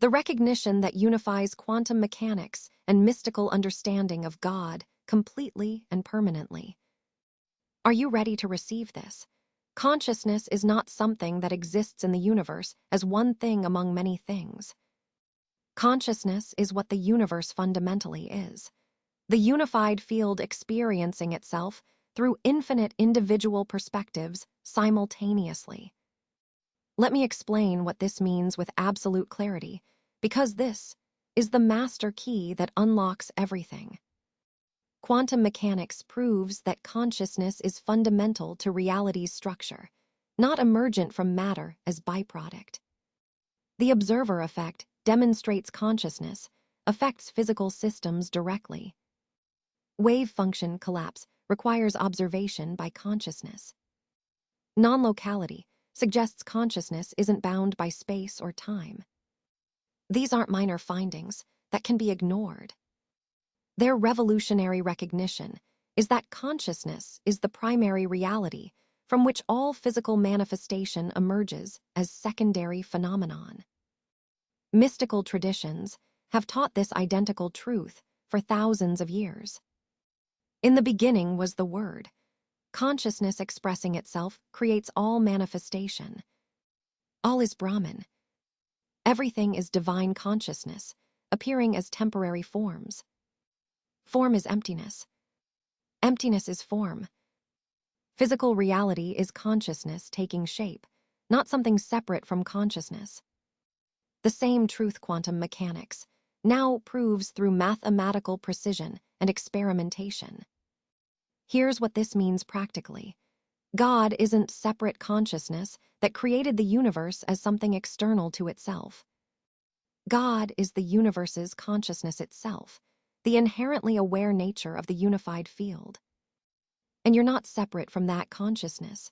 the recognition that unifies quantum mechanics and mystical understanding of God completely and permanently. Are you ready to receive this? Consciousness is not something that exists in the universe as one thing among many things. Consciousness is what the universe fundamentally is, the unified field experiencing itself through infinite individual perspectives simultaneously. Let me explain what this means with absolute clarity, because this is the master key that unlocks everything. Quantum mechanics proves that consciousness is fundamental to reality's structure, not emergent from matter as byproduct. The observer effect demonstrates consciousness affects physical systems directly. Wave function collapse requires observation by consciousness. Non-locality suggests consciousness isn't bound by space or time. These aren't minor findings that can be ignored. Their revolutionary recognition is that consciousness is the primary reality from which all physical manifestation emerges as secondary phenomenon. Mystical traditions have taught this identical truth for thousands of years. In the beginning was the Word. Consciousness expressing itself creates all manifestation. All is Brahman. Everything is divine consciousness, appearing as temporary forms. Form is emptiness. Emptiness is form. Physical reality is consciousness taking shape, not something separate from consciousness. The same truth quantum mechanics now proves through mathematical precision and experimentation. Here's what this means practically. God isn't separate consciousness that created the universe as something external to itself. God is the universe's consciousness itself, the inherently aware nature of the unified field. And you're not separate from that consciousness.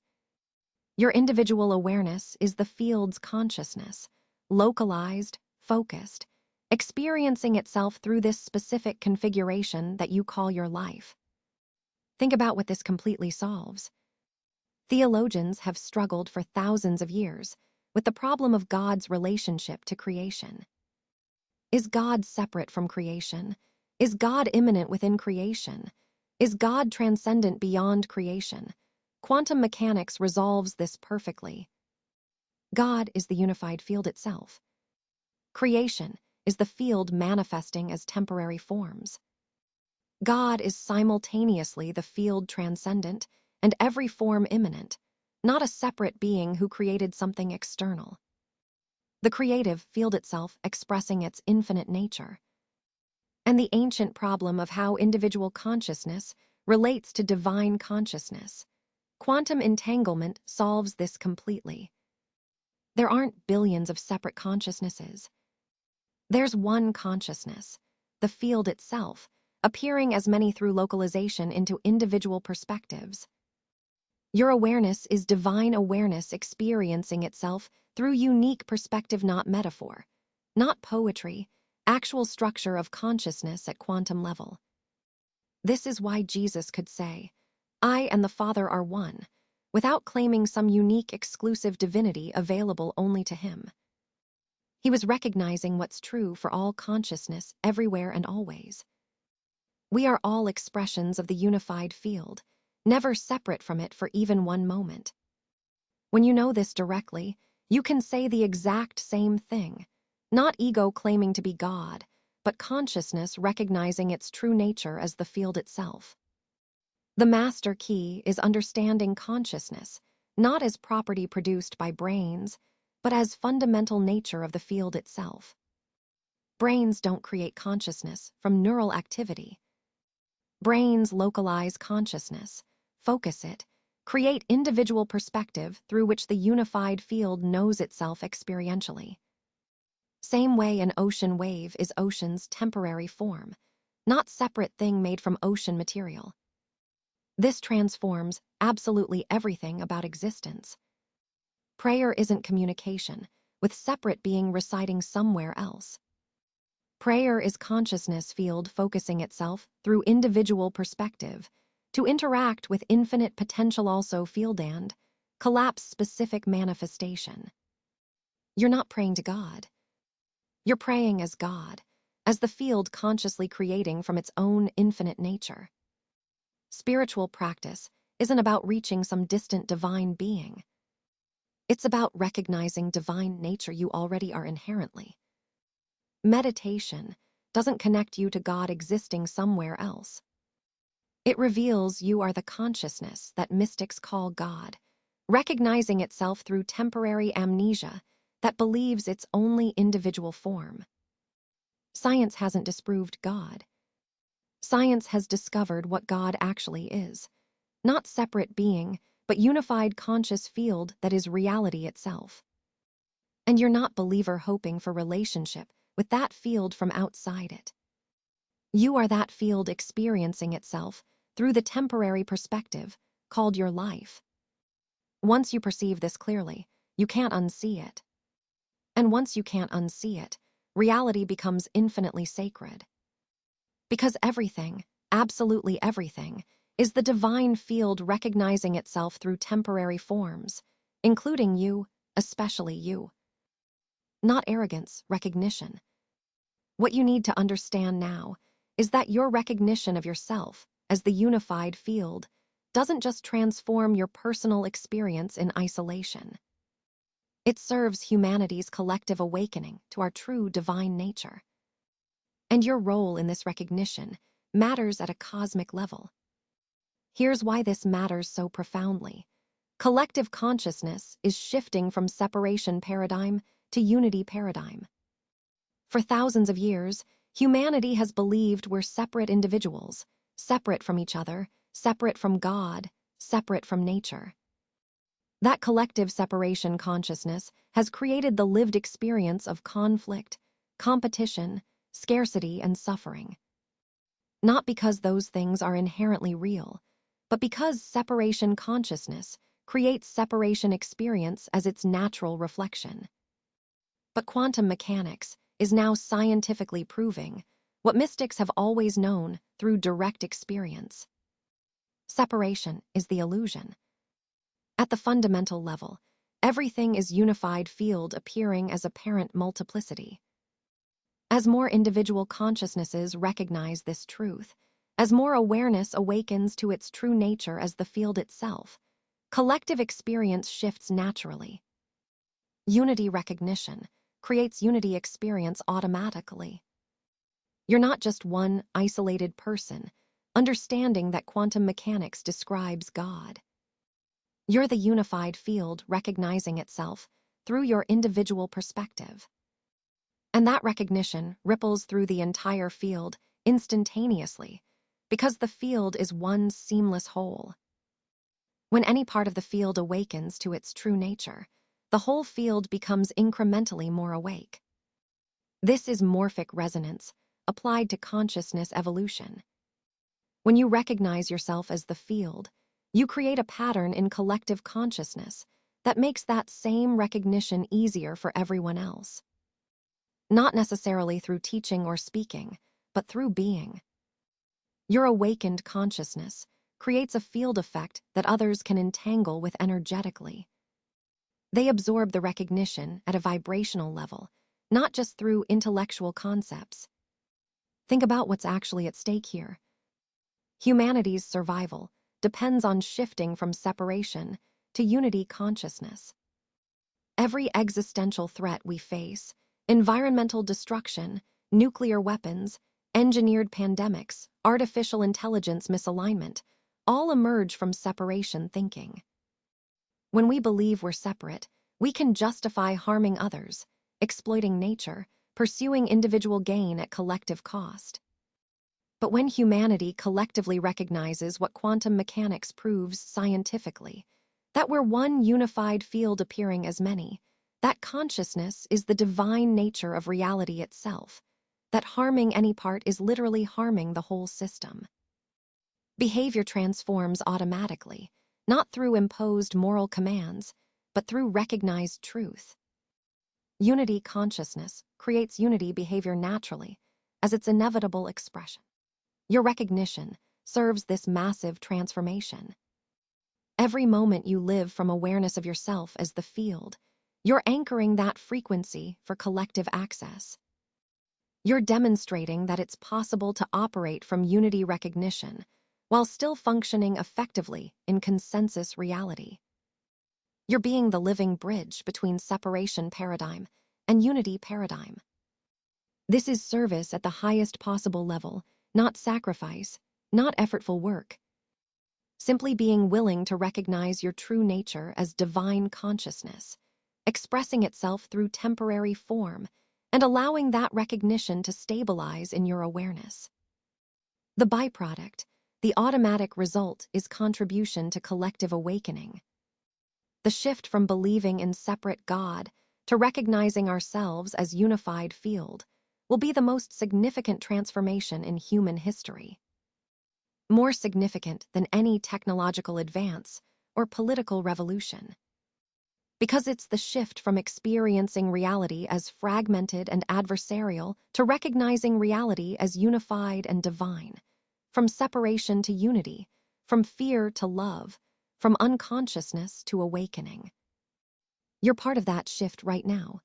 Your individual awareness is the field's consciousness, localized, focused, experiencing itself through this specific configuration that you call your life. Think about what this completely solves. Theologians have struggled for thousands of years with the problem of God's relationship to creation. Is God separate from creation? Is God immanent within creation? Is God transcendent beyond creation? Quantum mechanics resolves this perfectly. God is the unified field itself. Creation is the field manifesting as temporary forms. God is simultaneously the field transcendent and every form immanent, not a separate being who created something external. The creative field itself expressing its infinite nature. And the ancient problem of how individual consciousness relates to divine consciousness. Quantum entanglement solves this completely. There aren't billions of separate consciousnesses. There's one consciousness, the field itself, appearing as many through localization into individual perspectives. Your awareness is divine awareness experiencing itself through unique perspective, not metaphor, not poetry, actual structure of consciousness at quantum level. This is why Jesus could say, "I and the Father are one," without claiming some unique exclusive divinity available only to him. He was recognizing what's true for all consciousness everywhere and always. We are all expressions of the unified field, never separate from it for even one moment. When you know this directly, you can say the exact same thing, not ego claiming to be God, but consciousness recognizing its true nature as the field itself. The master key is understanding consciousness, not as property produced by brains, but as fundamental nature of the field itself. Brains don't create consciousness from neural activity. Brains localize consciousness, focus it, create individual perspective through which the unified field knows itself experientially. Same way an ocean wave is ocean's temporary form, not separate thing made from ocean material. This transforms absolutely everything about existence. Prayer isn't communication, with separate being residing somewhere else. Prayer is consciousness field focusing itself through individual perspective, To interact with infinite potential also field and collapse-specific manifestation. You're not praying to God. You're praying as God, as the field consciously creating from its own infinite nature. Spiritual practice isn't about reaching some distant divine being. It's about recognizing divine nature you already are inherently. Meditation doesn't connect you to God existing somewhere else. It reveals you are the consciousness that mystics call God, recognizing itself through temporary amnesia that believes its only individual form. Science hasn't disproved God. Science has discovered what God actually is, not separate being, but unified conscious field that is reality itself. And you're not believer hoping for relationship with that field from outside it. You are that field experiencing itself through the temporary perspective called your life. Once you perceive this clearly, you can't unsee it. And once you can't unsee it, reality becomes infinitely sacred. Because everything, absolutely everything, is the divine field recognizing itself through temporary forms, including you, especially you. Not arrogance, recognition. What you need to understand now is that your recognition of yourself as the unified field doesn't just transform your personal experience in isolation. It serves humanity's collective awakening to our true divine nature. And your role in this recognition matters at a cosmic level. Here's why this matters so profoundly. Collective consciousness is shifting from separation paradigm to unity paradigm. For thousands of years, humanity has believed we're separate individuals, separate from each other, separate from God, separate from nature. That collective separation consciousness has created the lived experience of conflict, competition, scarcity, and suffering. Not because those things are inherently real, but because separation consciousness creates separation experience as its natural reflection. But quantum mechanics is now scientifically proving what mystics have always known through direct experience. Separation is the illusion. At the fundamental level, everything is unified field appearing as apparent multiplicity. As more individual consciousnesses recognize this truth, as more awareness awakens to its true nature as the field itself, collective experience shifts naturally. Unity recognition creates unity experience automatically. You're not just one isolated person, understanding that quantum mechanics describes God. You're the unified field recognizing itself through your individual perspective. And that recognition ripples through the entire field instantaneously, because the field is one seamless whole. When any part of the field awakens to its true nature, the whole field becomes incrementally more awake. This is morphic resonance, applied to consciousness evolution. When you recognize yourself as the field, you create a pattern in collective consciousness that makes that same recognition easier for everyone else. Not necessarily through teaching or speaking, but through being. Your awakened consciousness creates a field effect that others can entangle with energetically. They absorb the recognition at a vibrational level, not just through intellectual concepts. Think about what's actually at stake here. Humanity's survival depends on shifting from separation to unity consciousness. Every existential threat we face, environmental destruction, nuclear weapons, engineered pandemics, artificial intelligence misalignment, all emerge from separation thinking. When we believe we're separate, we can justify harming others, exploiting nature, pursuing individual gain at collective cost. But when humanity collectively recognizes what quantum mechanics proves scientifically, that we're one unified field appearing as many, that consciousness is the divine nature of reality itself, that harming any part is literally harming the whole system. Behavior transforms automatically, not through imposed moral commands, but through recognized truth. Unity consciousness creates unity behavior naturally, as its inevitable expression. Your recognition serves this massive transformation. Every moment you live from awareness of yourself as the field, you're anchoring that frequency for collective access. You're demonstrating that it's possible to operate from unity recognition while still functioning effectively in consensus reality. You're being the living bridge between separation paradigm and unity paradigm. This is service at the highest possible level, not sacrifice, not effortful work. Simply being willing to recognize your true nature as divine consciousness, expressing itself through temporary form, and allowing that recognition to stabilize in your awareness. The byproduct, the automatic result, is contribution to collective awakening. The shift from believing in separate God to recognizing ourselves as unified field will be the most significant transformation in human history. More significant than any technological advance or political revolution. Because it's the shift from experiencing reality as fragmented and adversarial to recognizing reality as unified and divine, from separation to unity, from fear to love, from unconsciousness to awakening. You're part of that shift right now.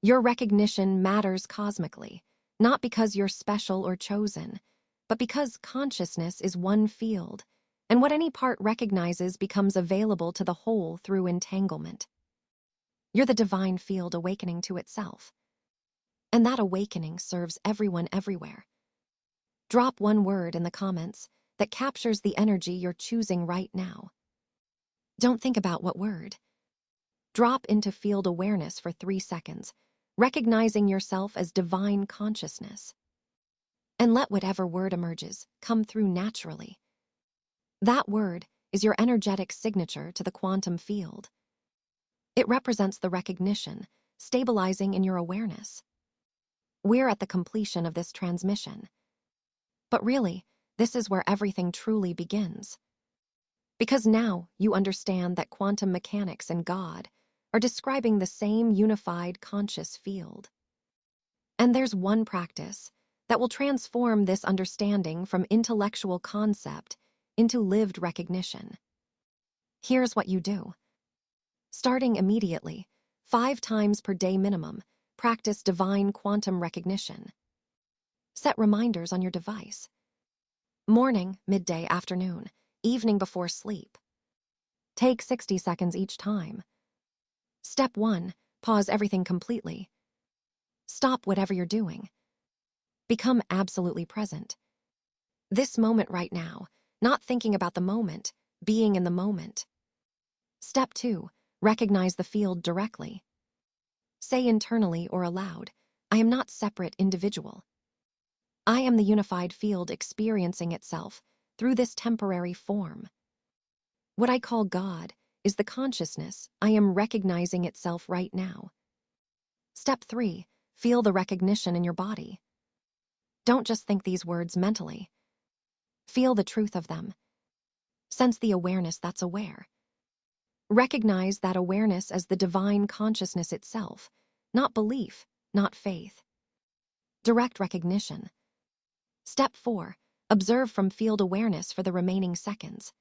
Your recognition matters cosmically, not because you're special or chosen, but because consciousness is one field, and what any part recognizes becomes available to the whole through entanglement. You're the divine field awakening to itself. And that awakening serves everyone everywhere. Drop one word in the comments that captures the energy you're choosing right now. Don't think about what word. Drop into field awareness for 3 seconds, recognizing yourself as divine consciousness. And let whatever word emerges come through naturally. That word is your energetic signature to the quantum field. It represents the recognition, stabilizing in your awareness. We're at the completion of this transmission. But really, this is where everything truly begins. Because now you understand that quantum mechanics and God are describing the same unified conscious field. And there's one practice that will transform this understanding from intellectual concept into lived recognition. Here's what you do. Starting immediately, 5 times per day minimum, practice divine quantum recognition. Set reminders on your device. Morning, midday, afternoon, evening before sleep. Take 60 seconds each time. Step 1, pause everything completely. Stop whatever you're doing. Become absolutely present. This moment right now, not thinking about the moment, being in the moment. Step 2, recognize the field directly. Say internally or aloud, I am not separate individual. I am the unified field experiencing itself through this temporary form. What I call God is the consciousness I am recognizing itself right now. Step 3, feel the recognition in your body. Don't just think these words mentally. Feel the truth of them. Sense the awareness that's aware. Recognize that awareness as the divine consciousness itself, not belief, not faith. Direct recognition. Step 4, observe from field awareness for the remaining seconds.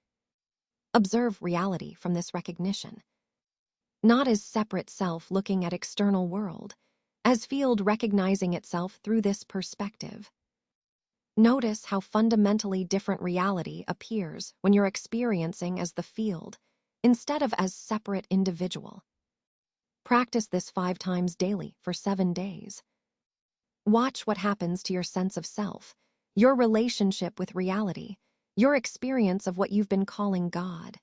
Observe reality from this recognition. Not as separate self looking at external world, as field recognizing itself through this perspective. Notice how fundamentally different reality appears when you're experiencing as the field, instead of as separate individual. Practice this 5 times daily for 7 days. Watch what happens to your sense of self, your relationship with reality, your experience of what you've been calling God.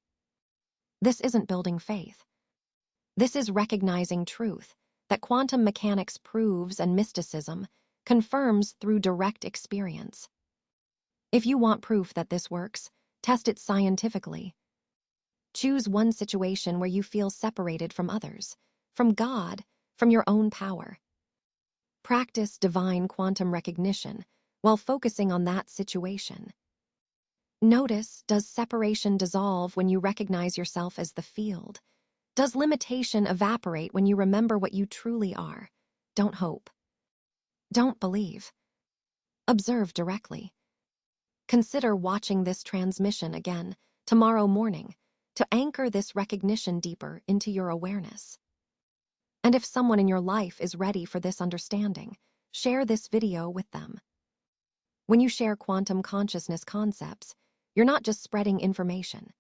This isn't building faith. This is recognizing truth that quantum mechanics proves and mysticism confirms through direct experience. If you want proof that this works, test it scientifically. Choose one situation where you feel separated from others, from God, from your own power. Practice divine quantum recognition while focusing on that situation. Notice, does separation dissolve when you recognize yourself as the field? Does limitation evaporate when you remember what you truly are? Don't hope. Don't believe. Observe directly. Consider watching this transmission again tomorrow morning to anchor this recognition deeper into your awareness. And if someone in your life is ready for this understanding, share this video with them. When you share quantum consciousness concepts, you're not just spreading information.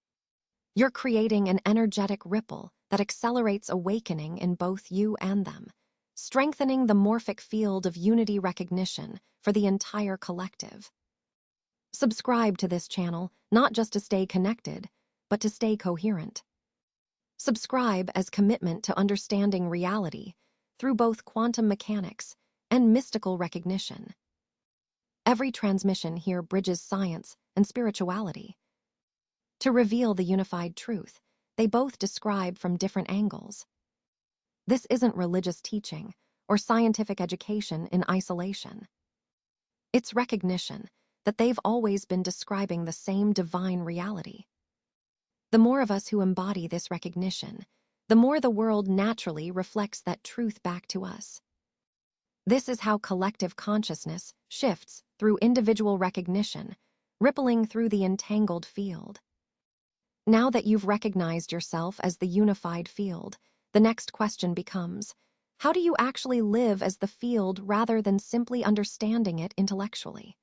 You're creating an energetic ripple that accelerates awakening in both you and them, strengthening the morphic field of unity recognition for the entire collective. Subscribe to this channel not just to stay connected, but to stay coherent. Subscribe as commitment to understanding reality through both quantum mechanics and mystical recognition. Every transmission here bridges science and spirituality. To reveal the unified truth, they both describe from different angles. This isn't religious teaching or scientific education in isolation. It's recognition that they've always been describing the same divine reality. The more of us who embody this recognition, the more the world naturally reflects that truth back to us. This is how collective consciousness shifts through individual recognition, rippling through the entangled field. Now that you've recognized yourself as the unified field, the next question becomes, how do you actually live as the field rather than simply understanding it intellectually?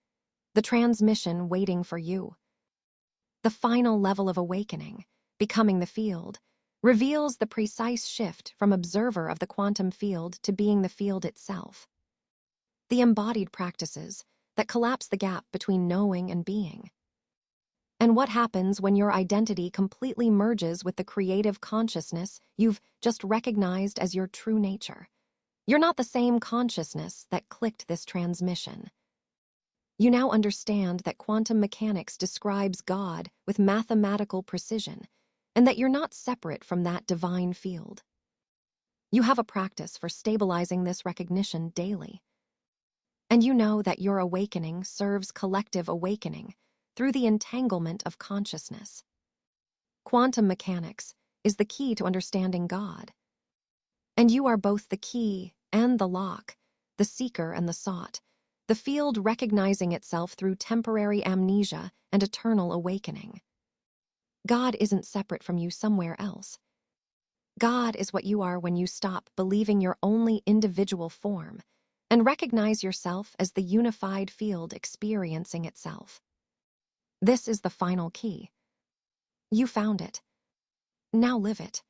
The transmission waiting for you. The final level of awakening, becoming the field, reveals the precise shift from observer of the quantum field to being the field itself. The embodied practices that collapse the gap between knowing and being. And what happens when your identity completely merges with the creative consciousness you've just recognized as your true nature? You're not the same consciousness that clicked this transmission. You now understand that quantum mechanics describes God with mathematical precision, and that you're not separate from that divine field. You have a practice for stabilizing this recognition daily. And you know that your awakening serves collective awakening through the entanglement of consciousness. Quantum mechanics is the key to understanding God. And you are both the key and the lock, the seeker and the sought, the field recognizing itself through temporary amnesia and eternal awakening. God isn't separate from you somewhere else. God is what you are when you stop believing your only individual form and recognize yourself as the unified field experiencing itself. This is the final key. You found it. Now live it.